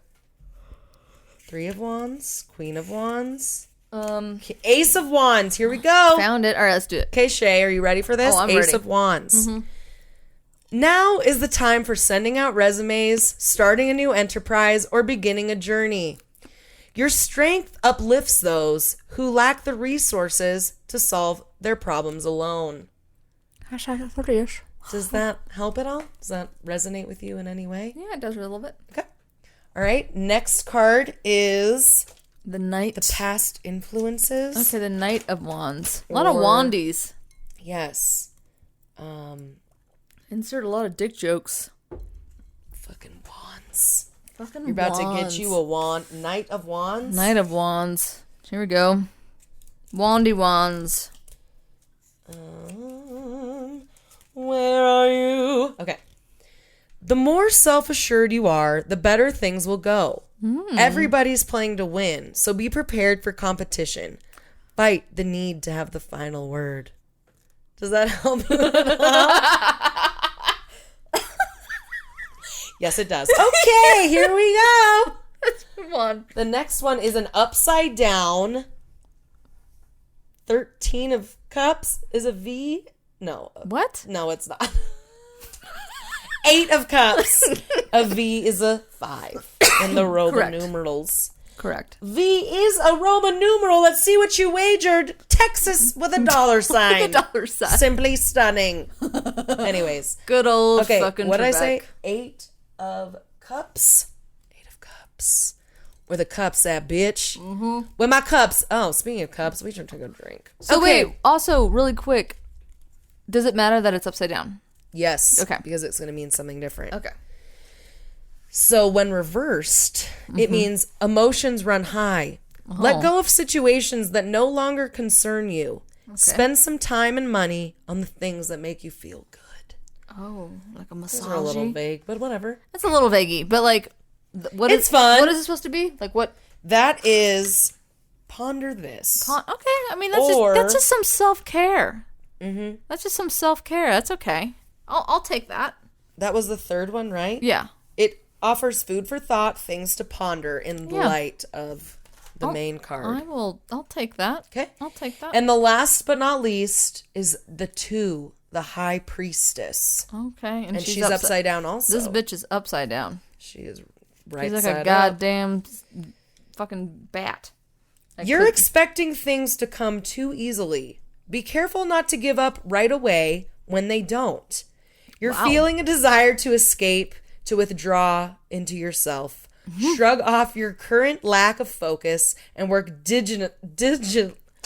Three of Wands, Queen of Wands. Ace of Wands. Here we go. Found it. All right, let's do it. Okay, Shay, are you ready for this? Oh, I'm Ace ready. of Wands. Now is the time for sending out resumes, starting a new enterprise, or beginning a journey. Your strength uplifts those who lack the resources to solve their problems alone. Does that help at all? Does that resonate with you in any way? Yeah, it does a little bit. Okay. All right. Next card is The Knight. the past influences. Okay, the Knight of Wands. A lot of wandies. Yes. Insert a lot of dick jokes. Fucking wands. Fucking You're about to get you a wand. Knight of Wands. Knight of Wands. Here we go. Wandy Wands. Where are you? Okay. The more self-assured you are, the better things will go. Everybody's playing to win, so be prepared for competition. Fight the need to have the final word. Does that help? Yes, it does. Okay, here we go. Come on. The next one is an upside down 13 of cups. Is a V? No. What? No, it's not. 8 of cups. A V is a 5 in the Roman Correct. numerals. Correct. V is a Roman numeral. Let's see what you wagered. Texas with a dollar sign. $1 sign. Simply stunning. Anyways. Good old Okay, fucking what did I say? Trebek. 8 of cups. 8 of cups. Where the cups at, bitch? Mm-hmm. Where my cups? Oh, speaking of cups, we should take a drink. So Okay. wait, also really quick, does it matter that it's upside down? Yes. Okay. Because it's going to mean something different. Okay. So when reversed, it means emotions run high. Let go of situations that no longer concern you. Spend some time and money on the things that make you feel good. Oh, like a Those are a little massage. vague, but whatever. That's a little vaguey, but like, what It's is fun. What is it supposed to be? Like what? That is ponder this. Okay, I mean that's Or- that's just some self care. Mm-hmm. That's just some self care. That's okay. I'll take that. That was the third one, right? Yeah. It offers food for thought, things to ponder in light of the main card. I'll take that. Okay. I'll take that. And the last but not least is the 2, the High Priestess. Okay. And she's upside down also. This bitch is upside down. She is right She's like side a up. goddamn fucking bat. You're expecting things to come too easily. Be careful not to give up right away when they don't. You're feeling a desire to escape, to withdraw into yourself. Shrug off your current lack of focus and work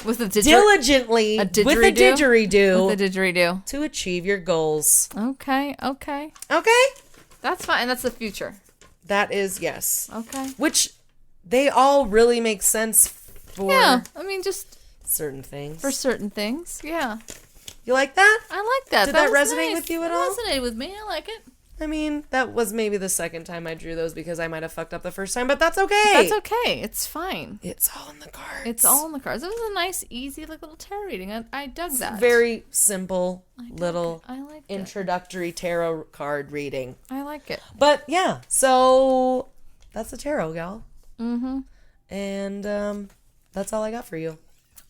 diligently with a didgeridoo. With a didgeridoo. To achieve your goals. Okay. That's fine. And that's the future. That is, yes. Okay. Which they all really make sense for. Yeah. I mean, just certain things. For certain things. Yeah. You like that? I like that. Did that resonate with you at all? It resonated with me. I like it. I mean, that was maybe the second time I drew those because I might have fucked up the first time, but that's okay. That's okay. It's fine. It's all in the cards. It's all in the cards. It was a nice, easy, little tarot reading. I dug that. Very simple, little introductory tarot card reading. I like it. But yeah, so that's the tarot, y'all. Mm-hmm. And that's all I got for you.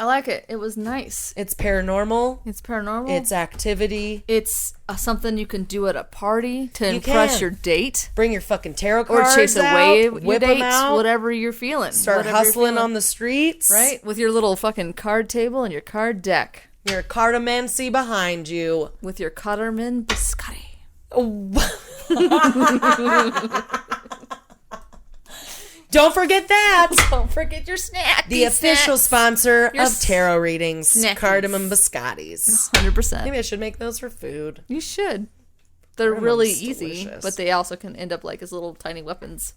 I like it. It was nice. It's paranormal. It's activity. It's something you can do at a party to impress your date. Bring your fucking tarot cards or chase away out, your date, whatever you're feeling. Start hustling on the streets. Right? With your little fucking card table and your card deck. Your cartomancy behind you. With your Cutterman biscotti. Don't forget that. Don't forget your snack. The official sponsor of tarot readings, Cardamom Biscottis. 100%. Maybe I should make those for food. You should. They're really easy, delicious. But they also can end up like as little tiny weapons.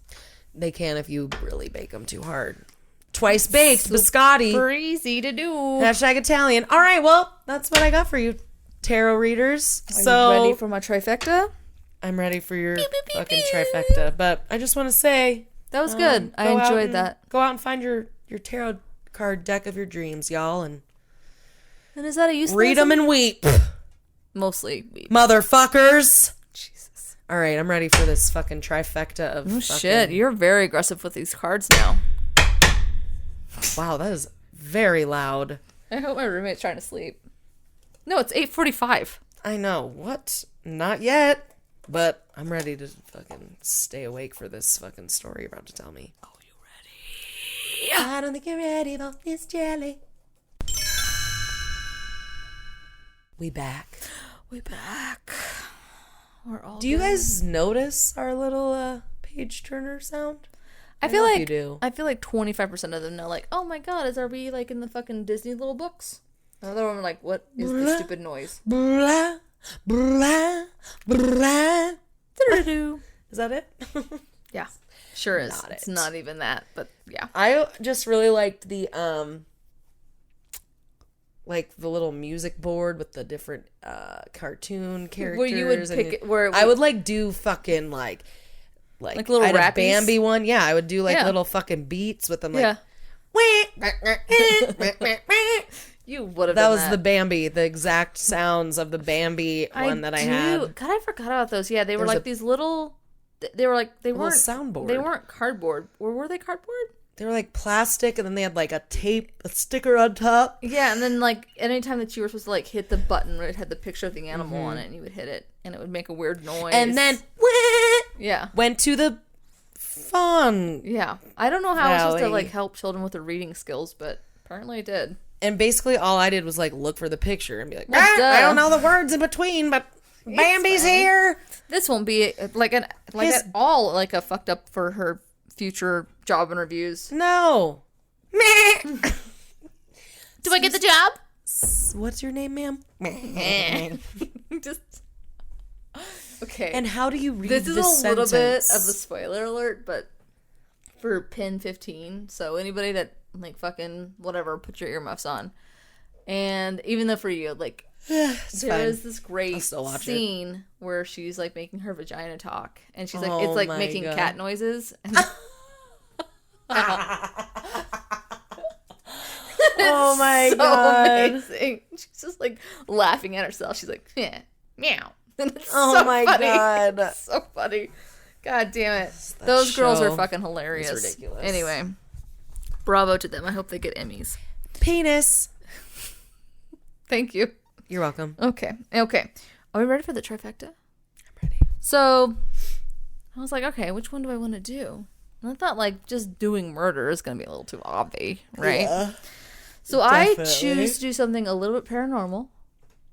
They can if you really bake them too hard. Twice baked biscotti. Super easy to do. Hashtag Italian. All right, well, that's what I got for you, tarot readers. Are you ready for my trifecta? I'm ready for your fucking trifecta. But I just want to say... That was good. I enjoyed that. Go out and find your tarot card deck of your dreams, y'all. And is that a use? Read them and weep. Mostly weep. Motherfuckers. Jesus. All right, I'm ready for this fucking trifecta of shit, you're very aggressive with these cards now. Wow, that is very loud. I hope my roommate's trying to sleep. No, it's 8:45. I know. What? Not yet. But I'm ready to fucking stay awake for this fucking story you're about to tell me. Oh, you ready? I don't think you're ready for this jelly. We back. We're all Do you guys notice our little page turner sound? I feel like you do. I feel like 25% of them know, like, oh my god, are we like in the fucking Disney little books? Another one like, what is this stupid noise? Blah, blah, blah. Is that it? Yeah, sure is. It's not even that, but yeah. I just really liked the little music board with the different cartoon characters. Where you would pick I would like do fucking like little I had rappies? a Bambi one. Yeah, I would do little fucking beats with them. Like, you would have. That was the Bambi, the exact sounds of the Bambi one that I had. God, I forgot about those. Yeah, they were like these little. They were like they weren't soundboard. They weren't cardboard. Or were they cardboard? They were like plastic, and then they had like a sticker on top. Yeah, and then like anytime that you were supposed to like hit the button where it had the picture of the animal on it, and you would hit it, and it would make a weird noise. And then went to the fun. Yeah, I don't know how I was supposed to like help children with their reading skills, but apparently I did. And basically all I did was like look for the picture and be like, I don't know the words in between, but Bambi's here. This won't be at all like a fucked up for her future job interviews. No. Do I get the job? What's your name, ma'am? Just okay. And how do you read this this is a little sentence? bit of a spoiler alert, but for pin 15, so anybody that like fucking whatever, put your earmuffs on. And even though for you, like there is this great scene where she's like making her vagina talk, and she's like, it's like making cat noises. And oh my god! Amazing. She's just like laughing at herself. She's like, meow. And it's my funny. god! It's so funny. God damn it! Those girls are fucking hilarious. It's ridiculous. Anyway, bravo to them. I hope they get Emmys. Penis. Thank you. You're welcome. Okay. Are we ready for the trifecta? I'm ready. So, I was like, okay, which one do I want to do? And I thought, like, just doing murder is going to be a little too obvious, right? Yeah, so definitely. I choose to do something a little bit paranormal,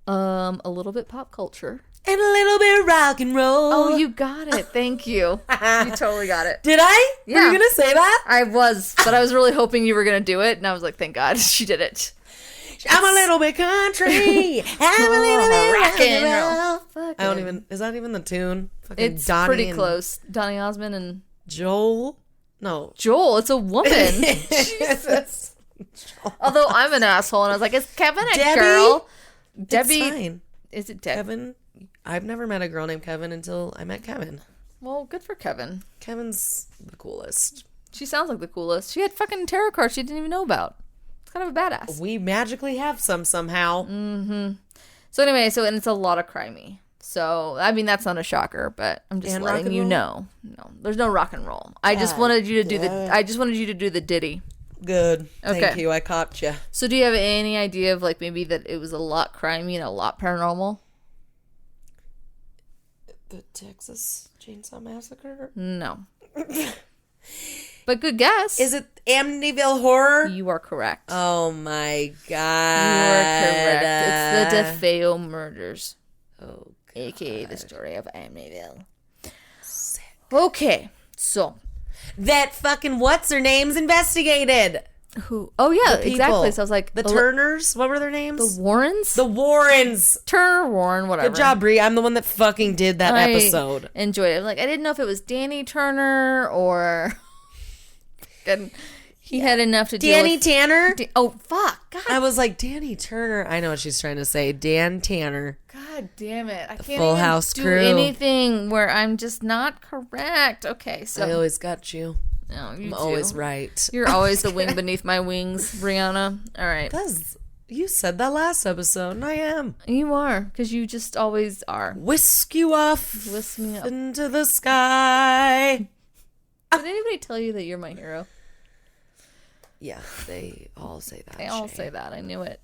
a little bit pop culture, and a little bit rock and roll. Oh, you got it. Thank you. You totally got it. Did I? Yeah. Were you going to say that? I was, but I was really hoping you were going to do it, and I was like, thank God she did it. I'm a little bit country. I'm a little bit rock and roll. roll. I don't even. Is that even the tune? Fucking It's Donnie pretty and close. Donny Osmond and Joel. No. Joel. It's a woman. Jesus. Although I'm an asshole, and I was like, "Is Kevin a Debbie? girl?" It's Debbie. fine. Is it Debbie? Kevin. I've never met a girl named Kevin until I met Kevin. Well, good for Kevin. Kevin's the coolest. She sounds like the coolest. She had fucking tarot cards she didn't even know about. It's kind of a badass. We magically have some somehow. So anyway, and it's a lot of crimey. So, I mean, that's not a shocker, but I'm just And rock letting and you roll? know. No, there's no rock and roll. I just wanted you to do the ditty. Good. Okay. Thank you. I caught you. So do you have any idea of like maybe that it was a lot crimey and a lot paranormal? The Texas Chainsaw Massacre? No. But good guess. Is it Amityville Horror? You are correct. Oh my god. You are correct. It's the DeFeo murders. Oh, AKA the story of Amityville. Sick. Okay, so. That fucking what's-her-name's investigated. Who? Oh, yeah, The people. exactly. So I was like. The Turners? What were their names? The Warrens? The Warrens. Turner, Warren, whatever. Good job, Brie. I'm the one that fucking did that episode. Enjoyed it. Like, I didn't know if it was Danny Turner or. And he had enough to do Danny with. Tanner? Oh, fuck. God. I was like, Danny Turner. I know what she's trying to say. Dan Tanner. God damn it. I can't Full even House do crew. anything where I'm just not correct. Okay, so. I always got you. No, you I'm do. always right. You're always the wing beneath my wings, Brianna. All right. Because you said that last episode, and I am. You are, because you just always are. Whisk you off Whisk me up. into the sky. Did anybody tell you that you're my hero? Yeah, they all say that. They all Shay. say that. I knew it.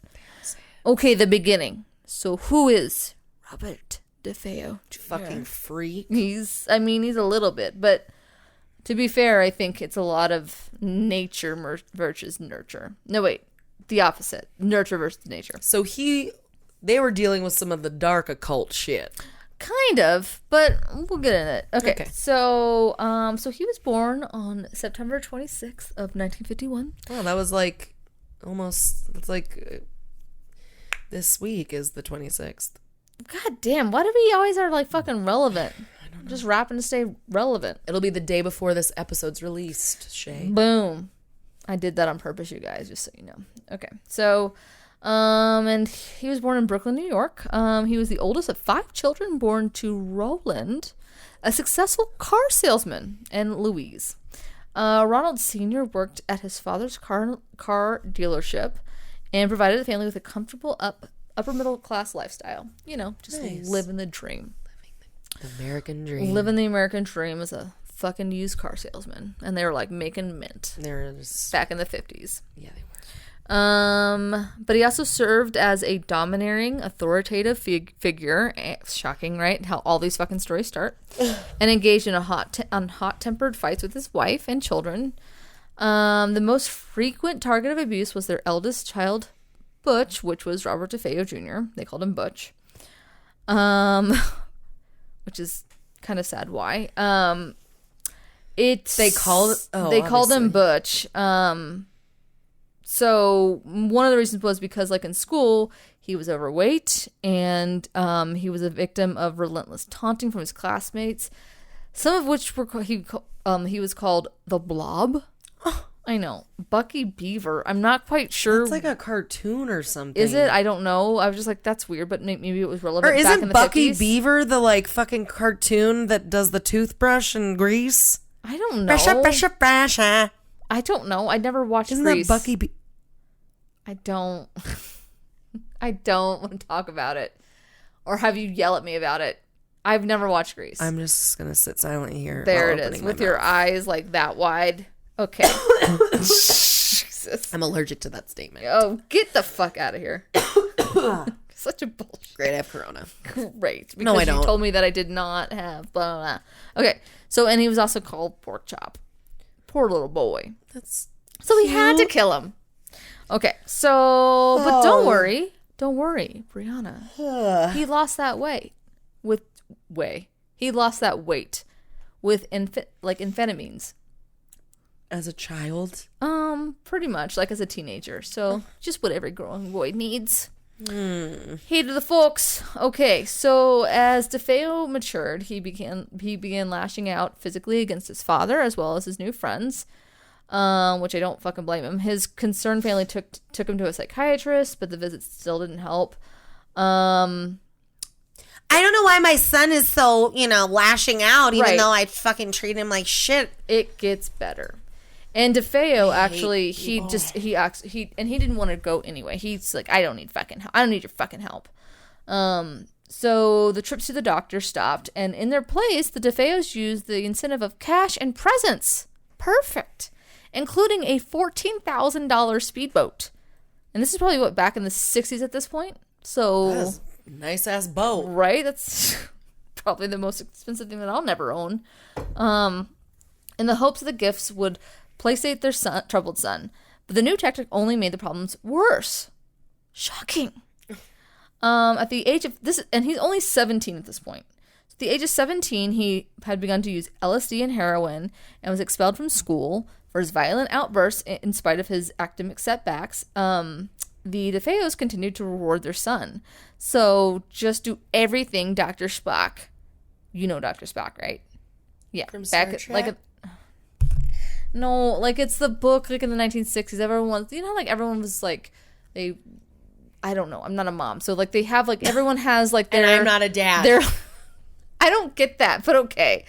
Okay, the beginning. So who is Robert DeFeo? Fucking freak. He's a little bit, but to be fair, I think it's a lot of nature versus nurture. No, wait, the opposite. Nurture versus nature. So they were dealing with some of the dark occult shit. Kind of, but we'll get in it. Okay. Okay. So he was born on September 26th of 1951. Oh, that was like almost, it's like this week is the 26th. God damn, why do we always are like fucking relevant? I don't know. Just rapping to stay relevant. It'll be the day before this episode's released, Shay. Boom. I did that on purpose, you guys, just so you know. Okay. So, and he was born in Brooklyn, New York. He was the oldest of 5 children born to Roland, a successful car salesman, and Louise. Ronald Sr. worked at his father's car dealership and provided the family with a comfortable upper middle class lifestyle. You know, just Nice. living the dream. American dream. Living the American dream as a fucking used car salesman. And they were like making mint There's, back in the 50s. yeah, they were. But he also served as a domineering, authoritative figure. Shocking, right? How all these fucking stories start. And engaged in hot-tempered fights with his wife and children. The most frequent target of abuse was their eldest child, Butch, which was Robert DeFeo Jr. They called him Butch. Which is kind of sad. Why? They called him Butch. So one of the reasons was because, like, in school, he was overweight and he was a victim of relentless taunting from his classmates, some of which were he was called the Blob. I know, Bucky Beaver. I'm not quite sure. It's like a cartoon or something. Is it? I don't know. I was just like, that's weird, but maybe it was relevant. Or back isn't in the Bucky 50s. Beaver the like fucking cartoon that does the toothbrush and grease? I don't know. Brush. I don't know. I never watched Isn't Grease. that Bucky Beaver? I don't. I don't want to talk about it, or have you yell at me about it. I've never watched Grease. I'm just gonna sit silently here. There while it is, opening with my your mouth. eyes like that wide. Okay. Jesus. I'm allergic to that statement. Oh, get the fuck out of here. Such a bullshit. Great, I have corona. Great. Because No, I don't. you told me that I did not have blah, blah, blah. Okay. So, and he was also called Pork Chop. Poor little boy. That's So he had to kill him. Okay. So, but don't worry. Don't worry, Brianna. He lost that weight He lost that weight with amphetamines. as a child? Pretty much, like as a teenager. So just what every growing boy needs. Hey to the folks. Okay, so as DeFeo matured, he began lashing out physically against his father as well as his new friends, which I don't fucking blame him. His concerned family took him to a psychiatrist, but the visits still didn't help. I don't know why my son is so, lashing out, even though I fucking treat him like shit. It gets better. And DeFeo actually, he didn't want to go anyway. He's like, I don't need your fucking help. So the trips to the doctor stopped, and in their place, the DeFeos used the incentive of cash and presents. Perfect. Including a $14,000 speedboat. And this is probably back in the 60s at this point. So That's a nice ass boat. Right? That's probably the most expensive thing that I'll never own. In the hopes that the gifts would placate their troubled son. But the new tactic only made the problems worse. Shocking. At the age of this, and he's only 17 at this point. At the age of 17, he had begun to use LSD and heroin and was expelled from school for his violent outbursts in spite of his academic setbacks. The DeFeos continued to reward their son. So just do everything Dr. Spock. You know Dr. Spock, right? Yeah. From Star Trek? No, like it's the book like in the 1960s. Everyone was like, I don't know. I'm not a mom. So like they have like, everyone has like their. And I'm not a dad. I don't get that, but okay.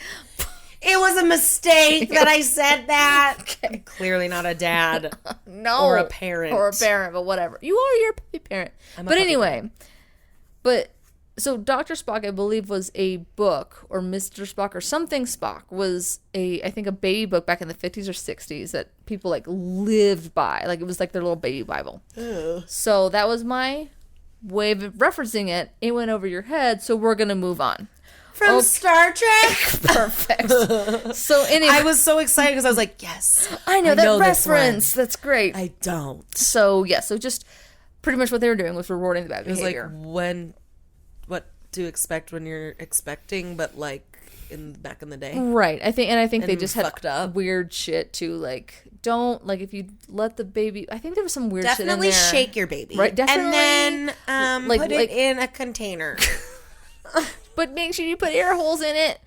It was a mistake that I said that. Okay. Clearly not a dad. No. Or a parent. But whatever. You are your puppy parent. But anyway. So Dr. Spock, I believe, was a book, or Mr. Spock, or something Spock, was I think a baby book back in the 50s or 60s that people, like, lived by. Like, it was, like, their little baby Bible. Ew. So that was my way of referencing it. It went over your head, so we're going to move on. From Star Trek? Perfect. So anyway. I was so excited because I was like, yes. I know that reference. That's great. I don't. So, yeah, so just pretty much what they were doing was rewarding the bad behavior. It was like what to expect when you're expecting, but like back in the day. Right. I think they just fucked had up. Weird shit to like, don't, like if you let the baby, I think there was some weird shit in there. Definitely shake your baby. Right, definitely. And then put it in a container. But make sure you put air holes in it.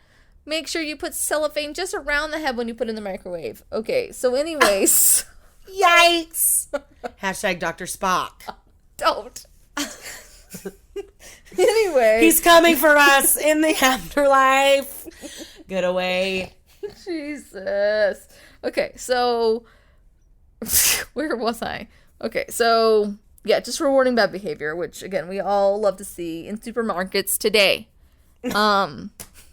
Make sure you put cellophane just around the head when you put it in the microwave. Okay, so anyways. Yikes. Hashtag Dr. Spock. Don't. Anyway. He's coming for us in the afterlife. Get away. Jesus. Okay, so where was I? Okay, so yeah, just rewarding bad behavior, which again we all love to see in supermarkets today.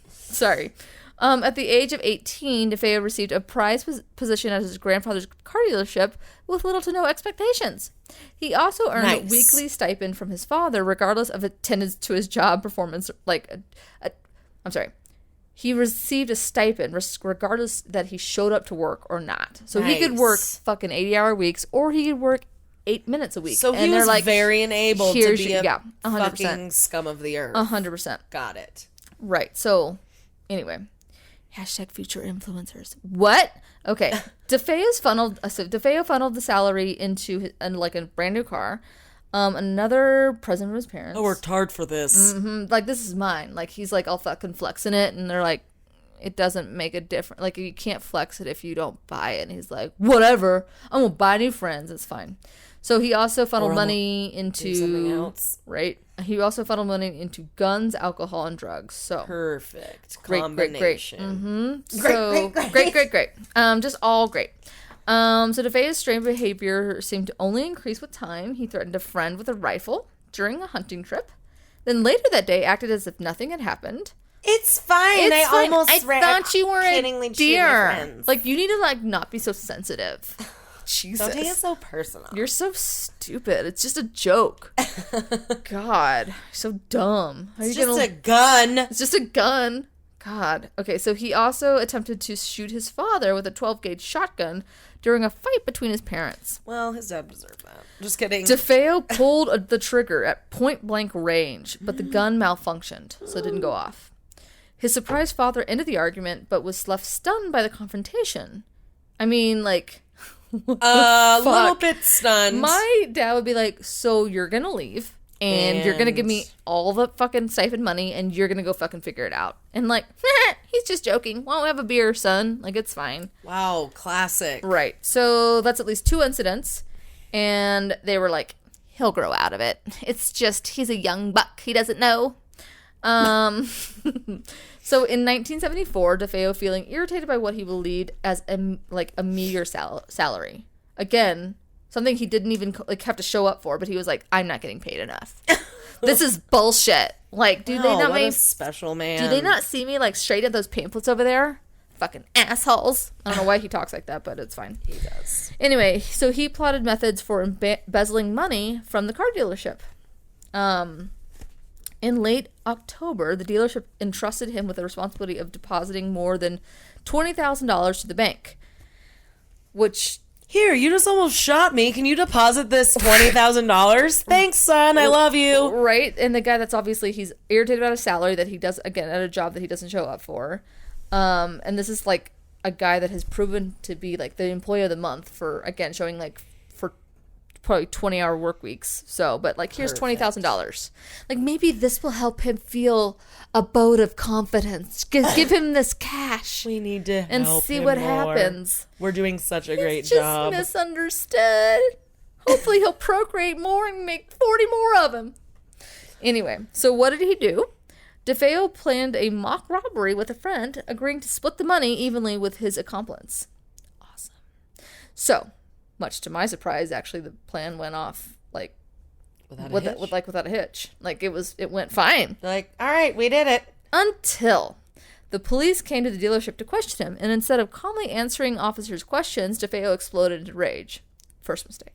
Sorry. At the age of 18, DeFeo received a prized position at his grandfather's car dealership with little to no expectations. He also earned a weekly stipend from his father, regardless of attendance to his job performance. He received a stipend regardless that he showed up to work or not. So he could work fucking 80-hour weeks, or he could work 8 minutes a week. So he was like, very enabled to be a 100%. fucking scum of the earth. 100%. Got it. Right. So, anyway. Hashtag future influencers. What? Okay. DeFeo funneled the salary into like a brand new car. Another present from his parents. I worked hard for this. Mm-hmm. Like, this is mine. Like, he's like all fucking flexing it, and they're like, it doesn't make a difference. Like, you can't flex it if you don't buy it. And he's like, whatever. I'm gonna buy new friends. It's fine. So he also funneled money into something else. Right. He also funneled money into guns, alcohol, and drugs. So perfect combination. Great. Great. Just all great. So DeFeo's strange behavior seemed to only increase with time. He threatened a friend with a rifle during a hunting trip. Then later that day, acted as if nothing had happened. It's fine. I thought you were a deer. Friends. Like, you need to like not be so sensitive. Jesus. Don't take it so personal. You're so stupid. It's just a joke. God. So dumb. It's just a gun. It's just a gun. God. Okay, so he also attempted to shoot his father with a 12-gauge shotgun during a fight between his parents. Well, his dad deserved that. Just kidding. DeFeo pulled the trigger at point-blank range, but the gun malfunctioned, so it didn't go off. His surprised father ended the argument, but was left stunned by the confrontation. I mean, like, a little bit stunned. My dad would be like, so you're gonna leave and you're gonna give me all the fucking stipend money and you're gonna go fucking figure it out. And like, he's just joking. Won't have a beer, son. Like, it's fine. Wow, classic. Right. So that's at least 2 incidents. And they were like, he'll grow out of it. It's just, he's a young buck. He doesn't know. So in 1974, DeFeo, feeling irritated by what he believed as a meager salary. Again, something he didn't even have to show up for, but he was like, I'm not getting paid enough. This is bullshit. Like, do they not what a special man. Do they not see me like straight at those pamphlets over there? Fucking assholes. I don't know why he talks like that, but it's fine. He does. Anyway, so he plotted methods for embezzling money from the car dealership. In late October, the dealership entrusted him with the responsibility of depositing more than $20,000 to the bank, which... Here, you just almost shot me. Can you deposit this $20,000? Thanks, son. I love you. Right? And the guy that's obviously, he's irritated about a salary that he does, again, at a job that he doesn't show up for. And this is, like, a guy that has proven to be, like, the employee of the month for, again, showing, like, for probably 20-hour work weeks. So, but, like, here's $20,000. Like, maybe this will help him feel a boat of confidence. Give him this cash. We need to and help see him what more. happens. We're doing such a great He's just job. Misunderstood. Hopefully he'll procreate more and make 40 more of him. Anyway, so what did he do? DeFeo planned a mock robbery with a friend, agreeing to split the money evenly with his accomplice. Awesome. So, much to my surprise, actually, the plan went off like without a hitch. Like it went fine. They're like, all right, we did it. Until the police came to the dealership to question him, and instead of calmly answering officers' questions, DeFeo exploded into rage. First mistake.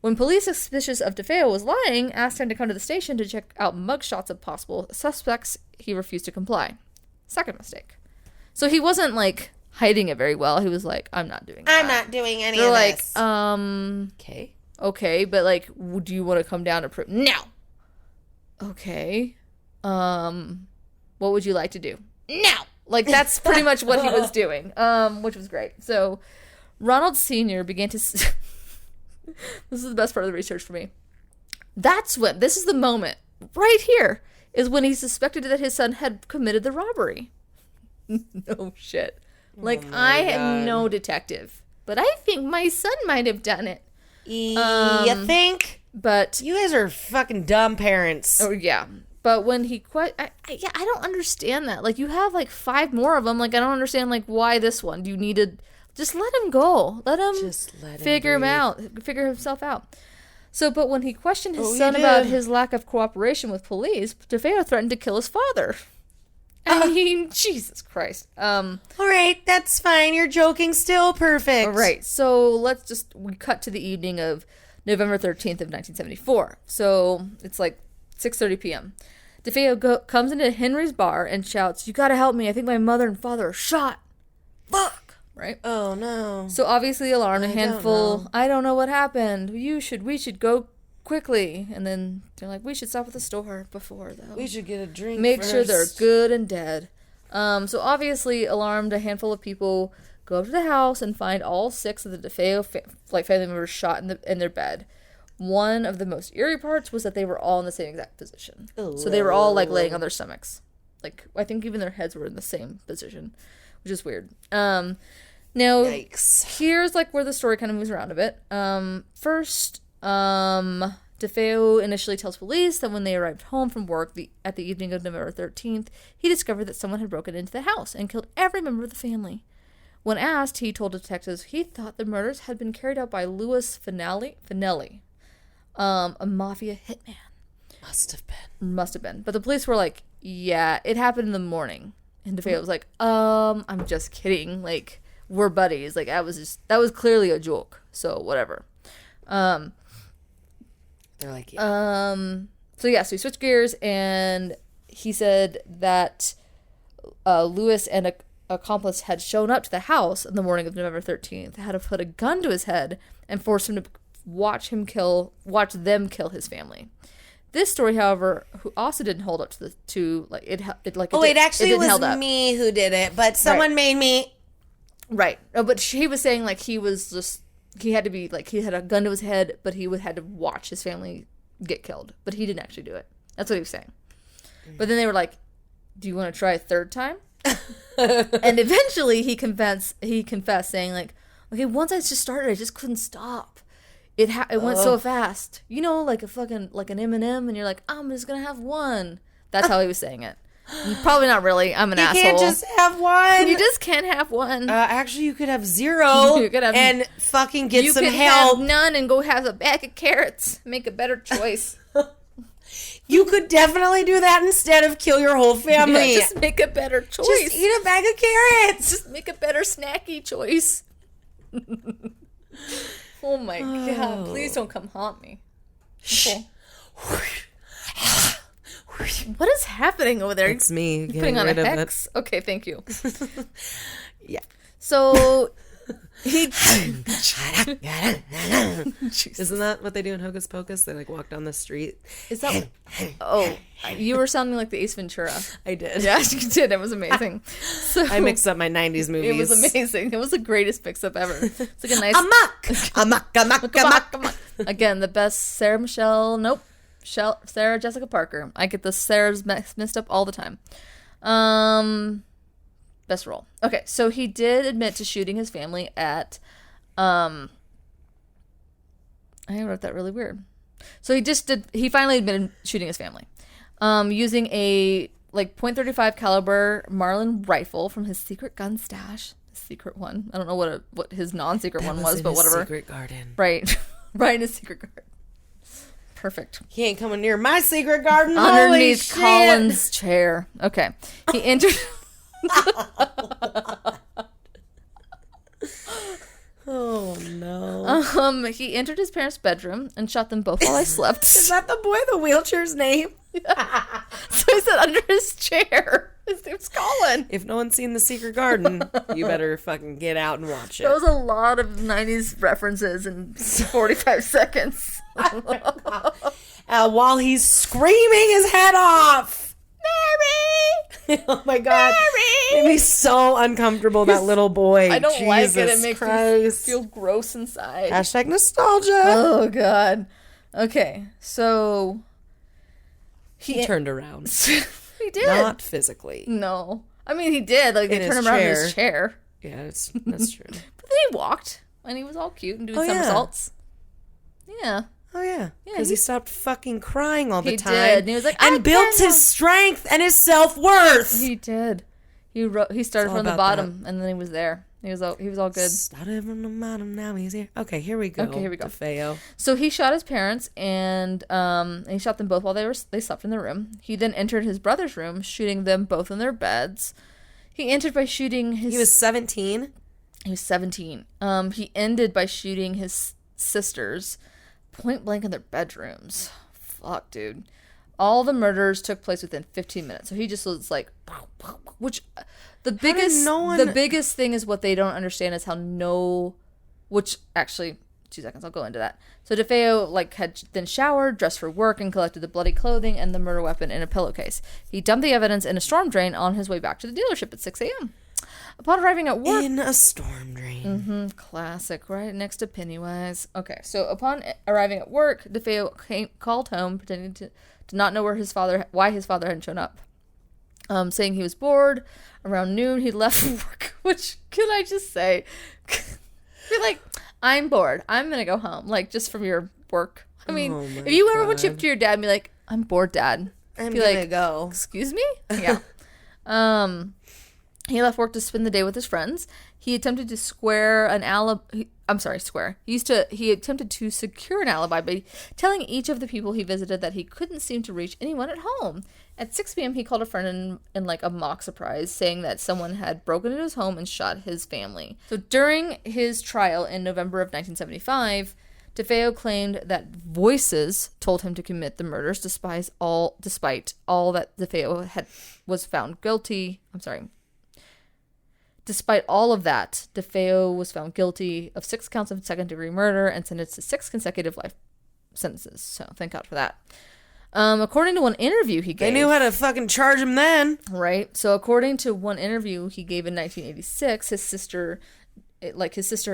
When police, suspicious of DeFeo was lying, asked him to come to the station to check out mugshots of possible suspects, he refused to comply. Second mistake. So he wasn't, like, hiding it very well. He was like, I'm not doing that. I'm not doing any They're of like, this. Okay, but, like, do you want to come down to prove? No! Okay. What would you like to do? No! Like, that's pretty much what he was doing, which was great. So, Ronald Sr. began to... This is the best part of the research for me. This is the moment, right here, is when he suspected that his son had committed the robbery. No shit. Like, I am no detective, but I think my son might have done it. You think? But you guys are fucking dumb parents. Oh, yeah. But when he I don't understand that. Like, you have, like, 5 more of them. Like, I don't understand, like, why this one? Do you need to... Just let him go. Let him figure himself out. So, but when he questioned his son about his lack of cooperation with police, DeFeo threatened to kill his father. I mean, Jesus Christ. All right, that's fine. You're joking still. Perfect. All right. So we cut to the evening of November 13th of 1974. So it's like 6:30 p.m. DeFeo comes into Henry's bar and shouts, "You gotta help me. I think my mother and father are shot." Fuck. Right? Oh, no. So obviously alarmed, a handful, I don't know what happened. We should go quickly. And then they're like, we should stop at the store before, though. We should get a drink Make first. sure they're good and dead. So obviously alarmed, a handful of people go up to the house and find all 6 of the DeFeo family members shot in their bed. One of the most eerie parts was that they were all in the same exact position. Ooh. So they were all, like, laying on their stomachs. Like, I think even their heads were in the same position, which is weird. Now, yikes. Here's, like, where the story kind of moves around a bit. First, DeFeo initially tells police that when they arrived home from work at the evening of November 13th, he discovered that someone had broken into the house and killed every member of the family. When asked, he told detectives he thought the murders had been carried out by Louis Finelli, a mafia hitman. Must have been. But the police were like, yeah, it happened in the morning. And DeFeo was like, I'm just kidding. Like, we're buddies. Like, that was clearly a joke. So whatever. They're like, yeah. So yeah, so he switched gears and he said that Lewis and an accomplice had shown up to the house on the morning of November 13th, had to put a gun to his head and forced him to watch them kill his family. This story, however, also didn't hold up to it actually was me who did it, but someone made me Right. Oh, but she was saying, like, he had to be, like, he had a gun to his head, but he had to watch his family get killed. But he didn't actually do it. That's what he was saying. But then they were like, do you want to try a third time? And eventually he confessed saying, like, okay, once I just started, I just couldn't stop. It went so fast. You know, like a fucking, like an M&M, and you're like, I'm just going to have one. That's how he was saying it. Probably not really. I'm an asshole. You can't just have one. You just can't have one. Actually, you could have 0 You could have, and fucking get some help. You could have none and go have a bag of carrots. Make a better choice. You could definitely do that instead of kill your whole family. Yeah, just make a better choice. Just eat a bag of carrots. Just make a better snacky choice. Oh my God. Please don't come haunt me. Okay. What is happening over there? It's me putting on a hex. Okay, thank you. Yeah. So he Isn't that what they do in Hocus Pocus? They like walk down the street. Is that? Oh, you were sounding like the Ace Ventura. I did. Yeah, you did. It was amazing. So I mixed up my 90s movies. It was amazing. It was the greatest mix-up ever. It's like a nice amok. Again, the best Sarah Jessica Parker. I get the Sarah's mixed up all the time. Best role. Okay, so he did admit to shooting his family at I wrote that really weird. So he finally admitted shooting his family. Using a like .35 caliber Marlin rifle from his secret gun stash. Secret one. I don't know what his non-secret one was, but whatever. Secret garden. Right. Right in his secret garden. Perfect. He ain't coming near my secret garden. Underneath Colin's chair. Okay. He entered Oh no. He entered his parents' bedroom and shot them both while I slept. Is that the boy the wheelchair's name? So he said under his chair. His name's Colin. If no one's seen The Secret Garden, you better fucking get out and watch it. That was a lot of 90s references in 45 seconds. While he's screaming his head off. Mary! Oh my God. Mary! It made me so uncomfortable, that little boy. I don't Jesus like it. It makes Christ. me feel gross inside. Hashtag nostalgia. Oh, God. Okay, so... He turned around. He did. Not physically. No. I mean, he did. Like, they In turned his him around in chair. his chair. Yeah, that's true. But then he walked, and he was all cute and doing somersaults. Yeah. Oh, yeah. Because he stopped fucking crying all the He time. did. And he was like, and built his strength and his self-worth. He did. He started from the bottom, and then he was there. He was all good. Started from the bottom, now he's here. Okay, here we go. DeFeo. So he shot his parents, and he shot them both while they slept in their room. He then entered his brother's room, shooting them both in their beds. He entered by shooting his... He was 17? He was 17. He ended by shooting his sisters point blank in their bedrooms. Fuck, dude. All the murders took place within 15 minutes. So he just was like, which the biggest thing is what they don't understand is which actually 2 seconds, I'll go into that. So DeFeo had then showered, dressed for work, and collected the bloody clothing and the murder weapon in a pillowcase. He dumped the evidence in a storm drain on his way back to the dealership at 6 a.m. Upon arriving at work... In a storm drain. Classic, right next to Pennywise. Okay, so upon arriving at work, DeFeo called home, pretending to not know why his father hadn't shown up. Saying he was bored. Around noon, he left for work, which, can I just say... Be like, I'm bored. I'm going to go home, like, just from your work. I mean, if you ever went to your dad and be like, I'm bored, Dad. I'm going to go. Excuse me? Yeah. He left work to spend the day with his friends. He attempted to square an alibi. He attempted to secure an alibi by telling each of the people he visited that he couldn't seem to reach anyone at home. At 6 p.m., he called a friend in like a mock surprise, saying that someone had broken into his home and shot his family. So during his trial in November of 1975, DeFeo claimed that voices told him to commit the murders, despite all that DeFeo was found guilty. Despite all of that, DeFeo was found guilty of 6 counts of second-degree murder and sentenced to 6 consecutive life sentences. So thank God for that. According to one interview he gave... They knew how to fucking charge him then. Right? So according to one interview he gave in 1986, his sister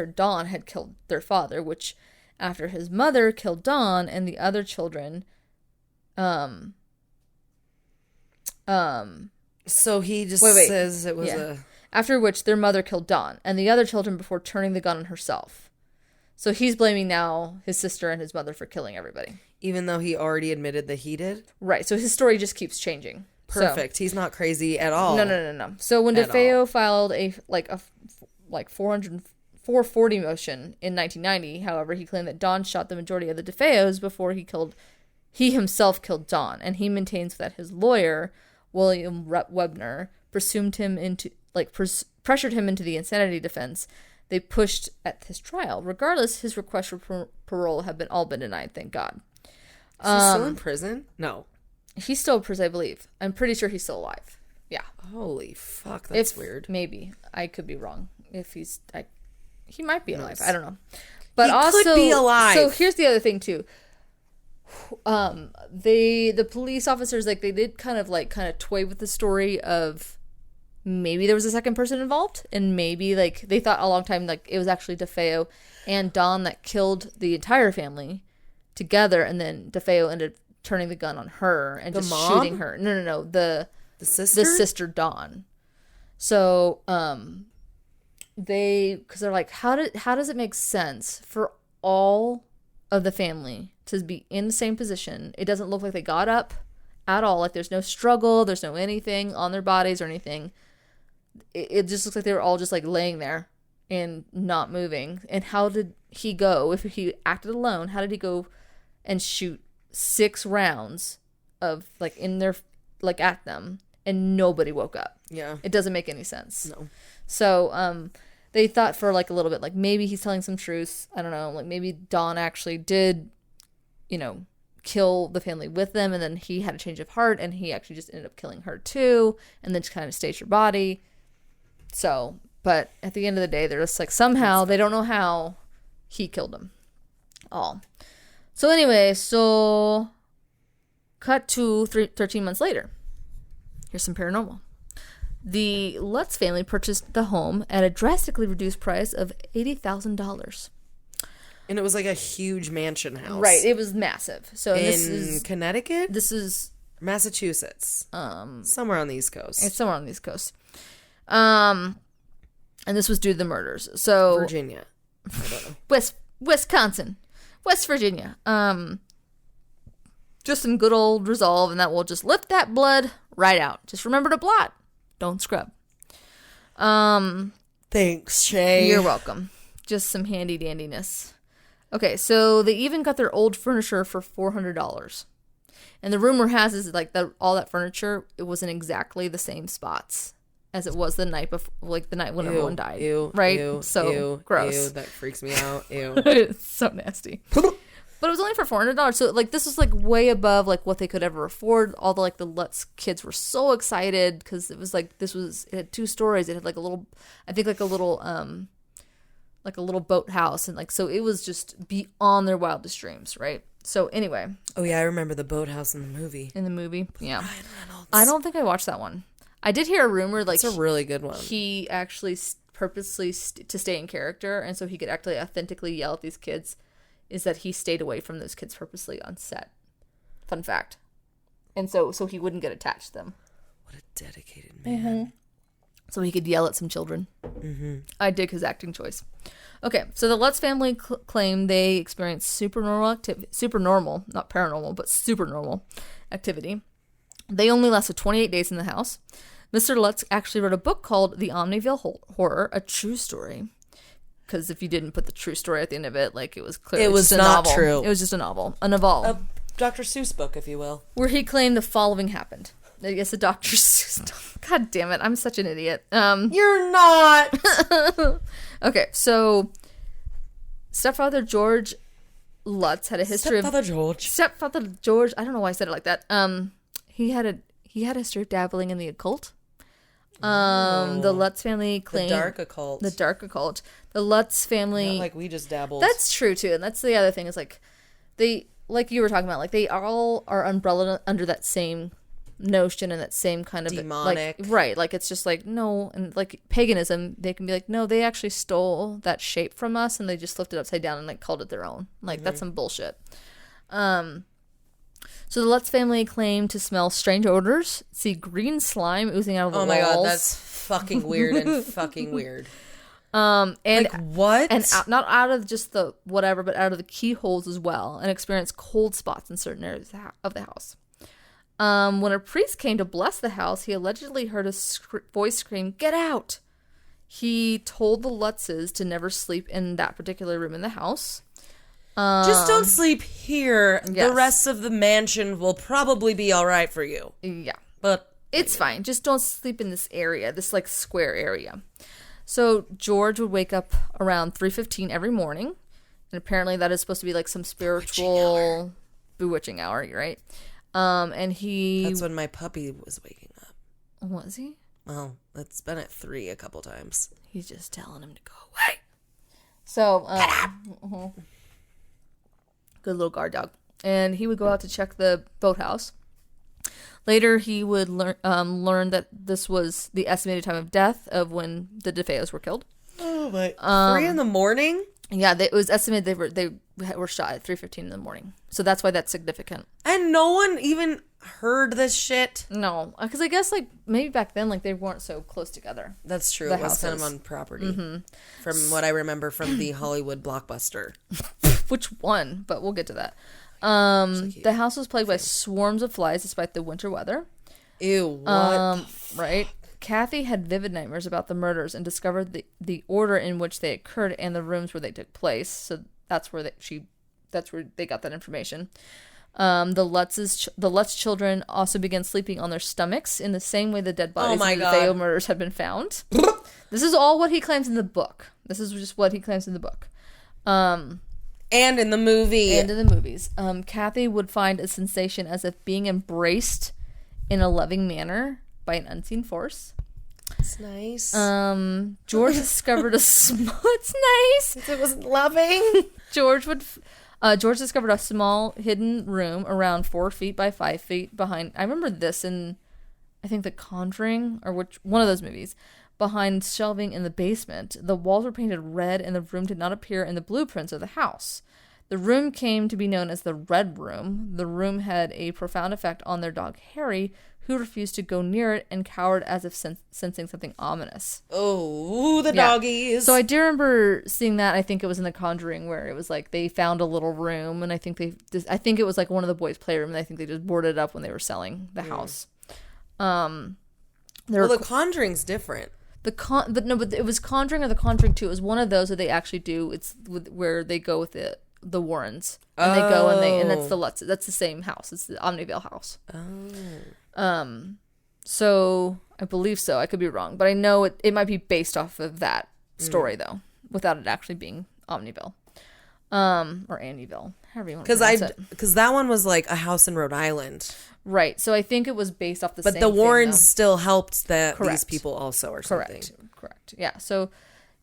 Dawn had killed their father, which after his mother killed Dawn and the other children... So he just says it was After which their mother killed Dawn and the other children before turning the gun on herself. So he's blaming now his sister and his mother for killing everybody. Even though he already admitted that he did? Right. So his story just keeps changing. Perfect. So, he's not crazy at all. No. So when DeFeo filed a 440 motion in 1990, however, he claimed that Dawn shot the majority of the DeFeos before he himself killed Dawn, and he maintains that his lawyer, William Webner, pressured him into the insanity defense they pushed at his trial. Regardless, his requests for parole have all been denied, thank God. Is he still in prison? No. He's still in prison, I believe. I'm pretty sure he's still alive. Yeah. Holy fuck, that's weird. Maybe. I could be wrong. He might be alive. I don't know. But he also could be alive. So here's the other thing too. The police officers, like, they did kind of toy with the story of maybe there was a second person involved, and maybe like they thought a long time like it was actually DeFeo and Dawn that killed the entire family together, and then DeFeo ended up turning the gun on her and just shooting her. No, the sister Dawn. So because they're like, how does it make sense for all of the family to be in the same position? It doesn't look like they got up at all. Like, there's no struggle, there's no anything on their bodies or anything. It just looks like they were all just like laying there and not moving. And how did he go, if he acted alone, how did he go and shoot 6 rounds of like in their like at them and nobody woke up? Yeah, it doesn't make any sense. No. So they thought for like a little bit, like maybe he's telling some truths. I don't know, like maybe Dawn actually did, kill the family with them, and then he had a change of heart and he actually just ended up killing her too, and then just kind of staged her body. So, but at the end of the day, they're just like, somehow they don't know how he killed them all. So anyway, cut to 13 months later. Here's some paranormal. The Lutz family purchased the home at a drastically reduced price of $80,000. And it was like a huge mansion house. Right, it was massive. So this is Connecticut? This is Massachusetts. Somewhere on the East Coast. It's somewhere on the East Coast. And this was due to the murders. So Virginia. I don't know. Wisconsin. West Virginia. Just some good old resolve, and that will just lift that blood right out. Just remember to blot. Don't scrub. Thanks, Shay. You're welcome. Just some handy dandiness. Okay, so they even got their old furniture for $400. And the rumor has is like that all that furniture, it wasn't exactly the same spots as it was the night before, like the night when everyone died. Right? Gross. That freaks me out. Ew. It's so nasty. But it was only for $400. So like this was like way above like what they could ever afford. All the like the Lutz kids were so excited because it was like it had 2 stories. It had like a little, I think like a little boathouse, and like so it was just beyond their wildest dreams, right? So anyway. Oh yeah, I remember the boathouse in the movie. Yeah. I don't think I watched that one. I did hear a rumor like it's a really good one. He actually purposely to stay in character, and so he could actually authentically yell at these kids. Is that he stayed away from those kids purposely on set. Fun fact. And so he wouldn't get attached to them. What a dedicated man. Mm-hmm. So he could yell at some children. Mm-hmm. I dig his acting choice. Okay, so the Lutz family claim they experienced supernormal, not paranormal, but supernormal activity. They only lasted 28 days in the house. Mr. Lutz actually wrote a book called The Amityville Horror, a true story. Because if you didn't put the true story at the end of it, like it was clear. It was just not true. It was just a novel. A novel. A Dr. Seuss book, if you will. Where he claimed the following happened. I guess the Dr. Seuss. God damn it. I'm such an idiot. You're not. Okay, so stepfather George Lutz had a history Stepfather George. I don't know why I said it like that. He had a history of dabbling in the occult. The Lutz family claimed the dark occult. The Lutz family, not like we just dabbled. That's true too, and that's the other thing is like like you were talking about, like they all are umbrella under that same notion and that same kind of demonic, like, right? Like it's just like no, and like paganism, they can be like no, they actually stole that shape from us and they just flipped it upside down and like called it their own. Like that's some bullshit. So the Lutz family claim to smell strange odors, see green slime oozing out of the walls. Oh my god, that's fucking weird and fucking weird. And like what? And not out of just the whatever, but out of the keyholes as well, and experience cold spots in certain areas of the house. When a priest came to bless the house, he allegedly heard a voice scream, "Get out!" He told the Lutzes to never sleep in that particular room in the house. Just don't sleep here. Yes. The rest of the mansion will probably be all right for you. Yeah. But it's fine. Just don't sleep in this area, this like square area. So George would wake up around 3:15 every morning, and apparently that is supposed to be like some spiritual bewitching hour, right? And that's when my puppy was waking up. Was he? Well, it's been at 3 a couple times. He's just telling him to go away. So, good little guard dog. And he would go out to check the boathouse. Later, he would learn that this was the estimated time of death of when the DeFeos were killed. Oh my! 3 in the morning? Yeah, it was estimated they were shot at 3:15 in the morning. So that's why that's significant. And no one even heard this shit? No, because I guess like maybe back then like they weren't so close together. That's true. The It was kind of houses. on property. From what I remember from the Hollywood blockbuster. Which one? But we'll get to that. The house was plagued by swarms of flies despite the winter weather. Ew, what? Right? Kathy had vivid nightmares about the murders and discovered the order in which they occurred and the rooms where they took place. So that's where they got that information. The Lutz children also began sleeping on their stomachs in the same way the dead bodies of the DeFeo murders had been found. This is all what he claims in the book. This is just what he claims in the book. And in the movie. And in the movies. Kathy would find a sensation as if being embraced in a loving manner by an unseen force. It's nice. George discovered it's nice. It wasn't loving. George discovered a small hidden room around 4 feet by 5 feet behind. I remember this in, I think, The Conjuring or one of those movies. Behind shelving in the basement, the walls were painted red, and the room did not appear in the blueprints of the house. The room came to be known as the Red Room. The room had a profound effect on their dog Harry, who refused to go near it and cowered as if sensing something ominous. Oh, the doggies. So I do remember seeing that. I think it was in The Conjuring where it was like they found a little room, and I think it was like one of the boys' playroom, and I think they just boarded it up when they were selling the house. The Conjuring's different. But it was Conjuring or The Conjuring 2. It was one of those that they actually do. It's where they go with the Warrens, and they go and that's the Lutz. That's the same house. It's the Amityville house. So I believe so. I could be wrong, but I know it might be based off of that story though, without it actually being Omniville, or Annieville, however you want to pronounce it. Because that one was like a house in Rhode Island. Right. So I think it was based off the same thing. But the Warrens thing, still helped these people also or something. Correct. Correct. Yeah. So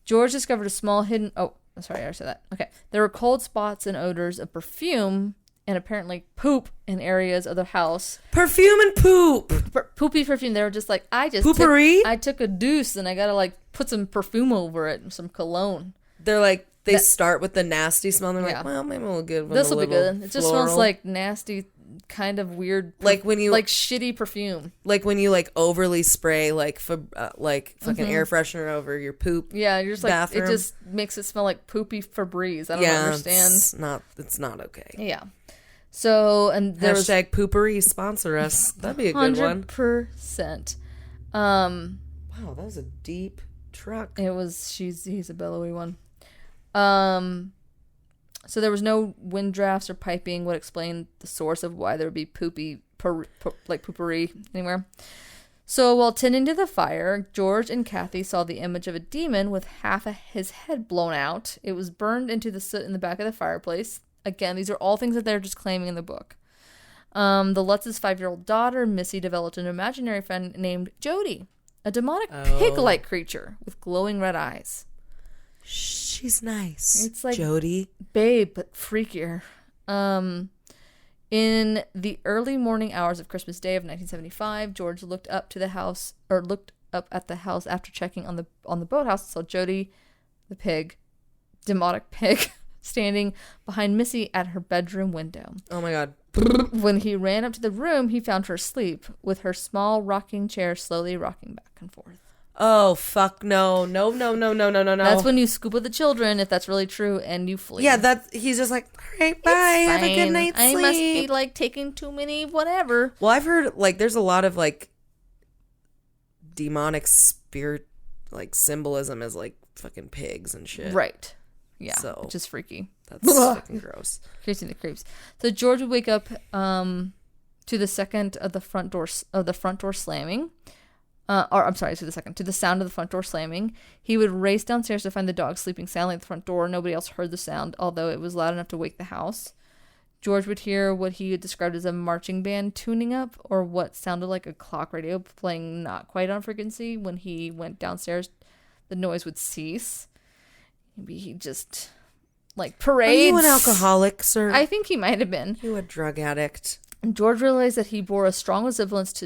George discovered a small hidden... Oh, sorry, I already said that. Okay. There were cold spots and odors of perfume and apparently poop in areas of the house. Perfume and poop! Poopy perfume. They were just like, I took a deuce and I gotta like put some perfume over it and some cologne. They're like, they start with the nasty smell and they're like, well, maybe we'll get one. This will be good. It just smells like nasty... kind of weird, like when you like shitty perfume, like when you like overly spray like fucking air freshener over your poop. Yeah, you're just like bathroom. It just makes it smell like poopy Febreze. I don't understand. It's not okay. Yeah. So and there was poopery sponsor us. That'd be a good one. 100%. Wow, that was a deep truck. It was. He's a billowy one. So there was no wind drafts or piping would explain the source of why there would be poopery anywhere. So while tending to the fire, George and Kathy saw the image of a demon with half of his head blown out. It was burned into the soot in the back of the fireplace. Again, these are all things that they're just claiming in the book. The Lutz's 5-year-old daughter, Missy, developed an imaginary friend named Jody, a demonic pig-like creature with glowing red eyes. She's nice. It's like Jody, babe, but freakier. In the early morning hours of Christmas Day of 1975, George looked up at the house after checking on the boathouse and saw Jody, the pig, demonic pig, standing behind Missy at her bedroom window. Oh my God. When he ran up to the room, he found her asleep with her small rocking chair slowly rocking back and forth. Oh, fuck no. No. That's when you scoop up the children, if that's really true, and you flee. Yeah, he's just like, all right, bye. Have a good night's sleep. I must be, like, taking too many whatever. Well, I've heard, like, there's a lot of, like, demonic spirit, like, symbolism as, like, fucking pigs and shit. Right. Yeah, so, which is freaky. That's fucking gross. Crazy the creeps. So George would wake up to the second of the front door slamming. To the sound of the front door slamming. He would race downstairs to find the dog sleeping soundly at the front door. Nobody else heard the sound, although it was loud enough to wake the house. George would hear what he described as a marching band tuning up, or what sounded like a clock radio playing not quite on frequency. When he went downstairs, the noise would cease. Maybe he just, like, parades. Are you an alcoholic, sir? I think he might have been. You a drug addict? And George realized that he bore a strong resemblance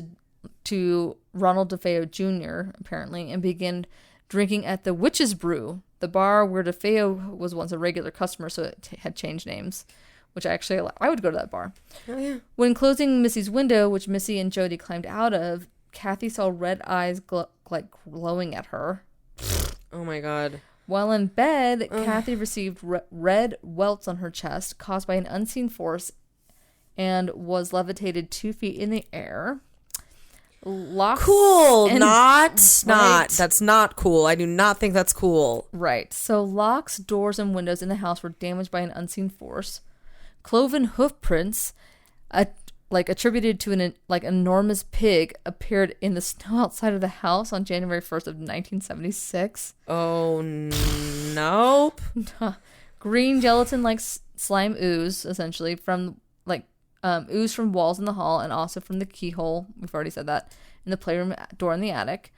to Ronald DeFeo Jr., apparently, and began drinking at the Witch's Brew, the bar where DeFeo was once a regular customer, so it had changed names, which I would go to that bar. Oh, yeah. When closing Missy's window, which Missy and Jody climbed out of, Kathy saw red eyes glowing at her. Oh, my God. While in bed, Kathy received red welts on her chest caused by an unseen force and was levitated 2 feet in the air. Cool. Not. That's not cool. I do not think that's cool. Right. So locks, doors, and windows in the house were damaged by an unseen force. Cloven hoof prints, attributed to an enormous pig, appeared in the snow outside of the house on January 1st of 1976. Oh, nope. Green gelatin-like slime ooze, essentially, from ooze from walls in the hall and also from the keyhole, we've already said that, in the playroom door in the attic.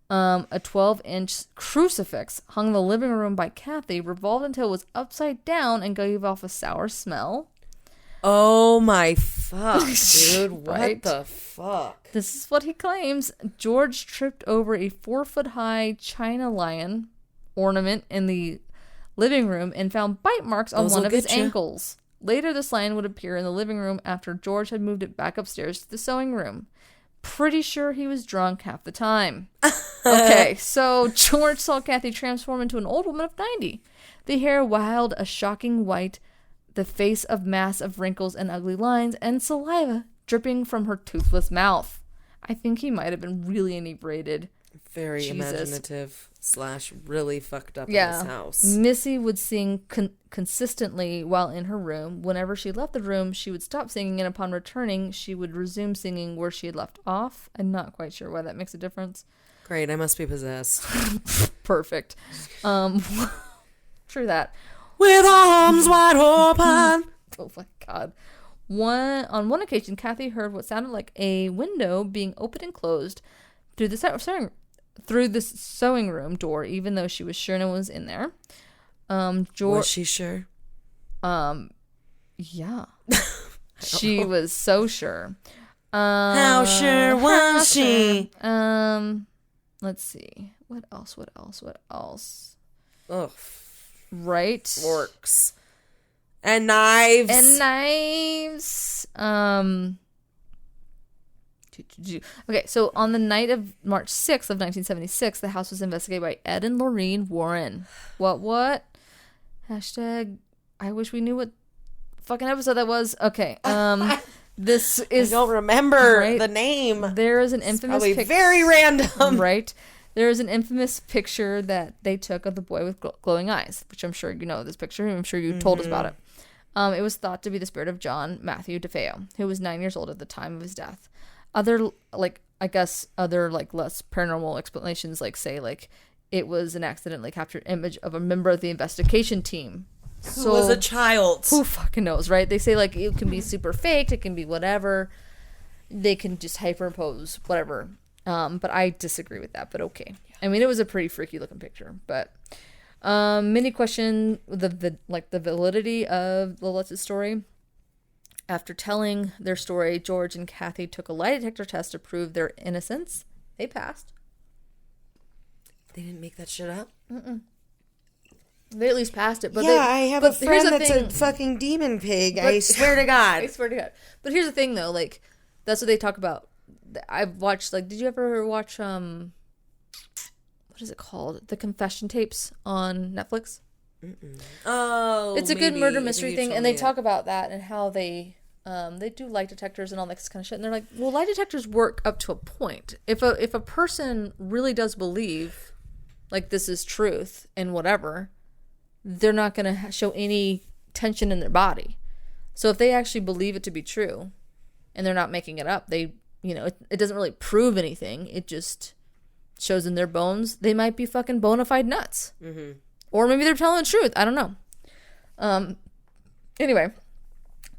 A 12-inch crucifix hung in the living room by Kathy, revolved until it was upside down and gave off a sour smell. Oh my fuck, dude. What Right? the fuck? This is what he claims. George tripped over a 4-foot-high China lion ornament in the living room and found bite marks on one of his ankles. Later, this lion would appear in the living room after George had moved it back upstairs to the sewing room. Pretty sure he was drunk half the time. Okay, so George saw Kathy transform into an old woman of 90. The hair wild, a shocking white, the face of mass of wrinkles and ugly lines, and saliva dripping from her toothless mouth. I think he might have been really inebriated. Very imaginative / really fucked up in Yeah. this house. Missy would sing consistently while in her room. Whenever she left the room, she would stop singing, and upon returning, she would resume singing where she had left off. I'm not quite sure why that makes a difference. Great, I must be possessed. Perfect. True that. With arms wide open. Oh my God. On one occasion, Kathy heard what sounded like a window being opened and closed through the sewing room door, even though she was sure no one was in there. Was she sure? Yeah. She was so sure. How sure was she? Let's see. What else? Ugh. Right. Forks. And knives. Okay, so on the night of March 6th of 1976, the house was investigated by Ed and Lorraine Warren. What? Hashtag, I wish we knew what fucking episode that was. Okay, this is... I don't remember the name. There is an infamous picture. Very random. Right? There is an infamous picture that they took of the boy with glowing eyes, which I'm sure you know this picture. I'm sure you told us about it. It was thought to be the spirit of John Matthew DeFeo, who was 9 years old at the time of his death. Other less paranormal explanations, it was an accidentally captured image of a member of the investigation team. Who was a child. Who fucking knows, right? They say, it can be super faked, it can be whatever. They can just hyperimpose whatever. But I disagree with that, but okay. I mean, it was a pretty freaky looking picture, but many question the validity of Lilith's story. After telling their story, George and Kathy took a lie detector test to prove their innocence. They passed. They didn't make that shit up? They at least passed it. But I have a friend that's a fucking demon pig. I swear to God. I swear to God. But here's the thing, though. Like, that's what they talk about. I've watched, like, did you ever watch, what is it called? The confession tapes on Netflix? Oh, it's a good murder mystery thing, and they talk about that and how they do lie detectors and all this kind of shit. And they're like, well, lie detectors work up to a point. If a person really does believe, like, this is truth and whatever, they're not going to show any tension in their body. So if they actually believe it to be true and they're not making it up, they, it doesn't really prove anything. It just shows in their bones. They might be fucking bona fide nuts. Mm-hmm. Or maybe they're telling the truth. I don't know. Anyway,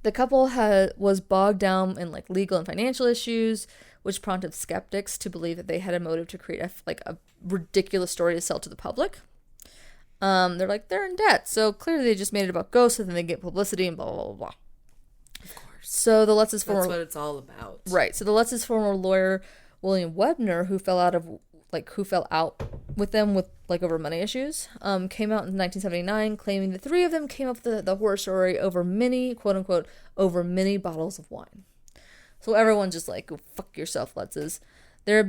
the couple was bogged down in, like, legal and financial issues, which prompted skeptics to believe that they had a motive to create a ridiculous story to sell to the public. They're like, they're in debt, so clearly they just made it about ghosts, and then they get publicity and blah, blah, blah, blah. Of course. So the Lutz's former... That's what it's all about. Right. So the Lutz's former lawyer, William Webner, who fell out with them with, like, over money issues, came out in 1979 claiming the three of them came up with the horror story over many, quote-unquote, over many bottles of wine. So everyone's just like, go fuck yourself, Lutz's. There have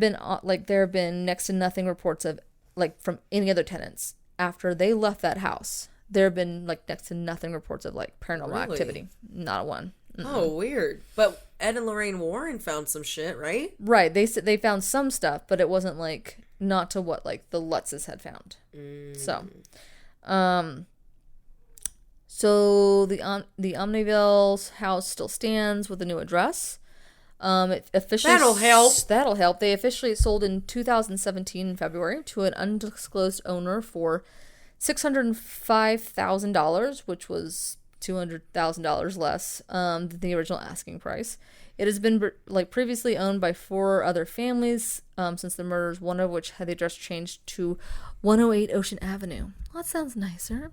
been next to nothing reports of, like, from any other tenants. After they left that house, there have been, like, next to nothing reports of, like, paranormal activity. Not a one. Mm-mm. Oh, weird. But Ed and Lorraine Warren found some shit, right? Right. They said they found some stuff, but it wasn't, like, not to what, like, the Lutzes had found. So the Amityville house still stands with a new address. It officially That'll help. They officially sold in 2017 in February to an undisclosed owner for $605,000, which was $200,000 less than the original asking price. It has been, like, previously owned by 4 other families since the murders, one of which had the address changed to 108 Ocean Avenue. Well, that sounds nicer.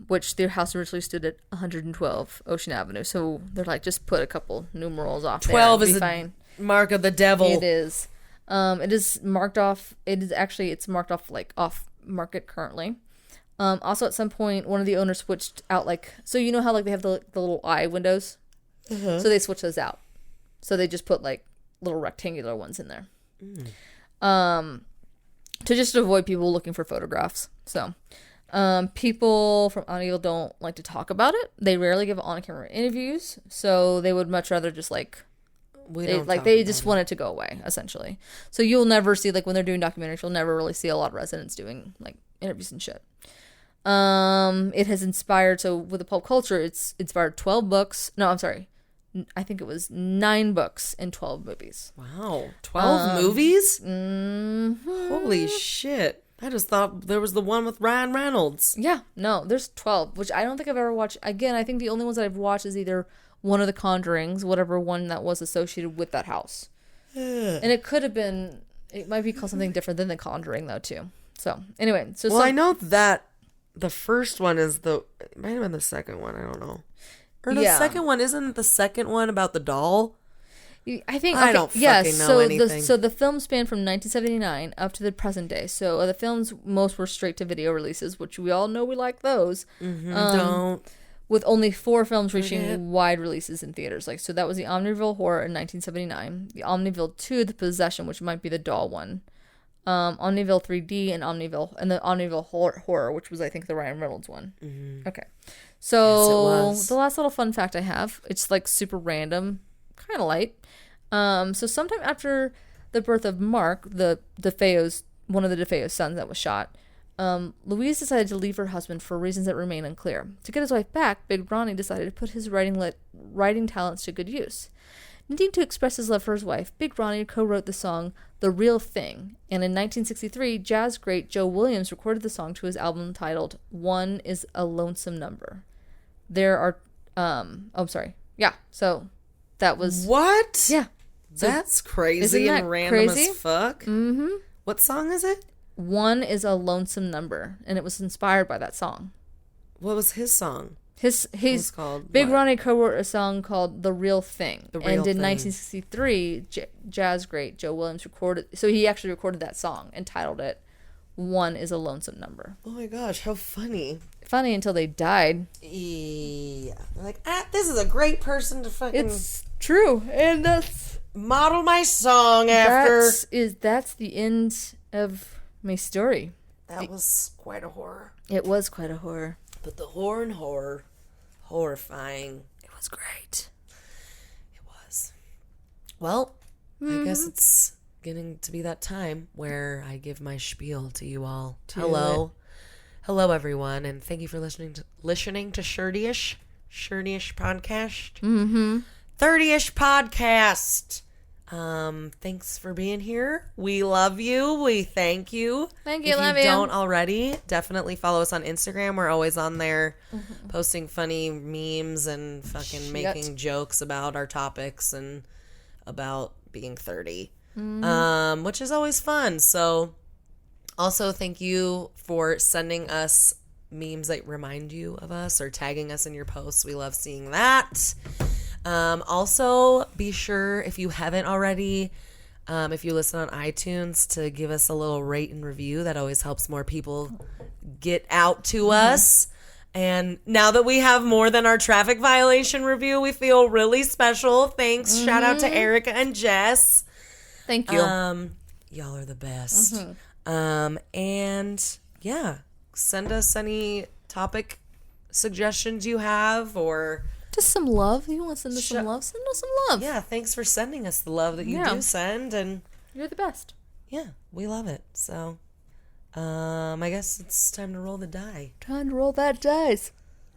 Which their house originally stood at 112 Ocean Avenue. So they're like, just put a couple numerals off 12 there. is the mark of the devil. It is. It is marked off. It's marked off, like, off market currently. Also, at some point, one of the owners switched out, like, so you know how, like, they have the little eye windows? So they switched those out. So they just put, like, little rectangular ones in there. To just avoid people looking for photographs. So, people from Amityville don't like to talk about it. They rarely give on-camera interviews. So they would much rather just, like, they just want it to go away, essentially. So you'll never see, like, when they're doing documentaries, you'll never really see a lot of residents doing, like, interviews and shit. It has inspired, so with the pulp culture, it's inspired 12 books. No, I'm sorry. I think it was 9 books and 12 movies. Wow. 12 movies? Mm-hmm. Holy shit. I just thought there was the one with Ryan Reynolds. Yeah, no, there's 12, which I don't think I've ever watched. Again, I think the only ones that I've watched is either one of the Conjurings, whatever one that was associated with that house. And it could have been, it might be called something different than the Conjuring, though, too. So, anyway. I know that the first one is it might have been the second one, I don't know. Or the second one, isn't the second one about the doll? I think I don't fucking know anything. So the film spanned from 1979 up to the present day. So the films, most were straight to video releases, which we all know we like those. Don't. With only 4 films reaching wide releases in theaters. Like, so that was the Amityville Horror in 1979, the Amityville 2, The Possession, which might be the doll one, Amityville 3D, and the Amityville Horror, which was, I think, the Ryan Reynolds one. Okay. So the last little fun fact I have, it's, like, super random, kind of light. So sometime after the birth of Mark, one of the DeFeo's sons that was shot, Louise decided to leave her husband for reasons that remain unclear. To get his wife back, Big Ronnie decided to put his writing talents to good use. Needing to express his love for his wife, Big Ronnie co-wrote the song The Real Thing, and in 1963, jazz great Joe Williams recorded the song to his album titled One is a Lonesome Number. So that was... What? Yeah. So, that's crazy and random crazy? As fuck. Mm-hmm. What song is it? One is a Lonesome Number, and it was inspired by that song. What was his song? He's called Big what? Ronnie co-wrote a song called "The Real Thing," The Real and in Thing. 1963, jazz great Joe Williams recorded. So he actually recorded that song and titled it "One Is a Lonesome Number." Oh my gosh, how funny. Funny until they died. Yeah. They're like, this is a great person to fucking It's true, and that's model my song after. that's the end of my story. That was quite a horror. It was quite a horror. But the horror and horror, horrifying. It was great. It was. Well, I guess it's getting to be that time where I give my spiel to you all. Hello. Hello, everyone, and thank you for listening to Shirty-ish podcast. 30-ish podcast. Thanks for being here. We love you. We thank you. Thank you. If Love you you. don't already, definitely follow us on Instagram. We're always on there posting funny memes and fucking making jokes about our topics and about being 30, which is always fun. So also thank you for sending us memes that remind you of us or tagging us in your posts. We love seeing that. Also, be sure, if you haven't already, if you listen on iTunes, to give us a little rate and review. That always helps more people get out to us. And now that we have more than our traffic violation review, we feel really special. Thanks. Shout out to Erica and Jess. Thank you. Y'all are the best. And yeah, send us any topic suggestions you have, or Just some love. You want to send us some love? Send us some love. yeah, thanks for sending us the love that you do send. And You're the best. yeah, we love it. So I guess it's time to roll the die. Trying to roll that dice.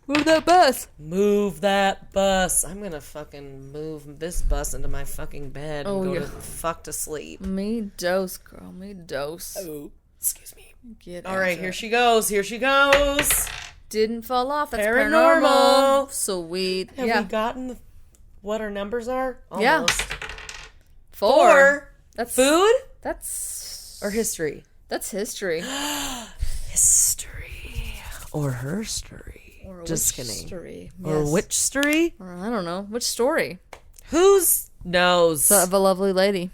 Move that bus. Move that bus. I'm gonna fucking move this bus into my fucking bed and go to fuck to sleep. Me dose, girl. Me dose. Oh, excuse me. Get All right, here she goes. Here she goes. Didn't fall off. That's Paranormal. paranormal. Sweet. Have we gotten what our numbers are? Yeah. Almost. 4. That's Food That's or history? That's history. History or her story? Or Just which kidding. Story. Or Yes. which story? Or I don't know. Which story? Whose knows? Of a lovely lady.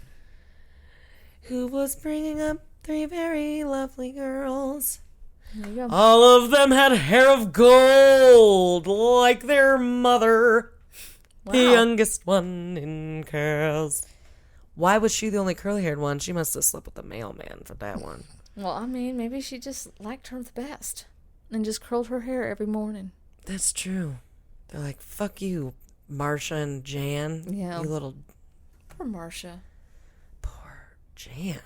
Who was bringing up 3 very lovely girls. There you go. All of them had hair of gold, like their mother. Wow. The youngest one in curls. Why was she the only curly-haired one? She must have slept with the mailman for that one. Well, I mean, maybe she just liked her the best and just curled her hair every morning. That's true. They're like, fuck you, Marsha and Jan. Yeah. You little Poor Marcia. poor Jan.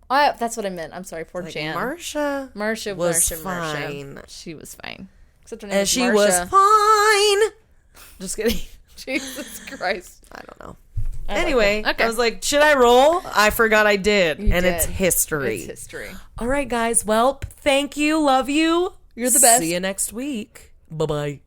Oh, that's what I meant. I'm sorry. Poor Like, Jan. Marsha was fine. Marcia. She was fine. Except her name And was she Marcia. was fine. Just kidding. Jesus Christ. I don't know. like Anyway, that. Okay. I was like, should I roll? I forgot I did. You and did. it's history. It's history. All right, guys. Well, thank you. Love you. You're the best. See you next week. Bye-bye.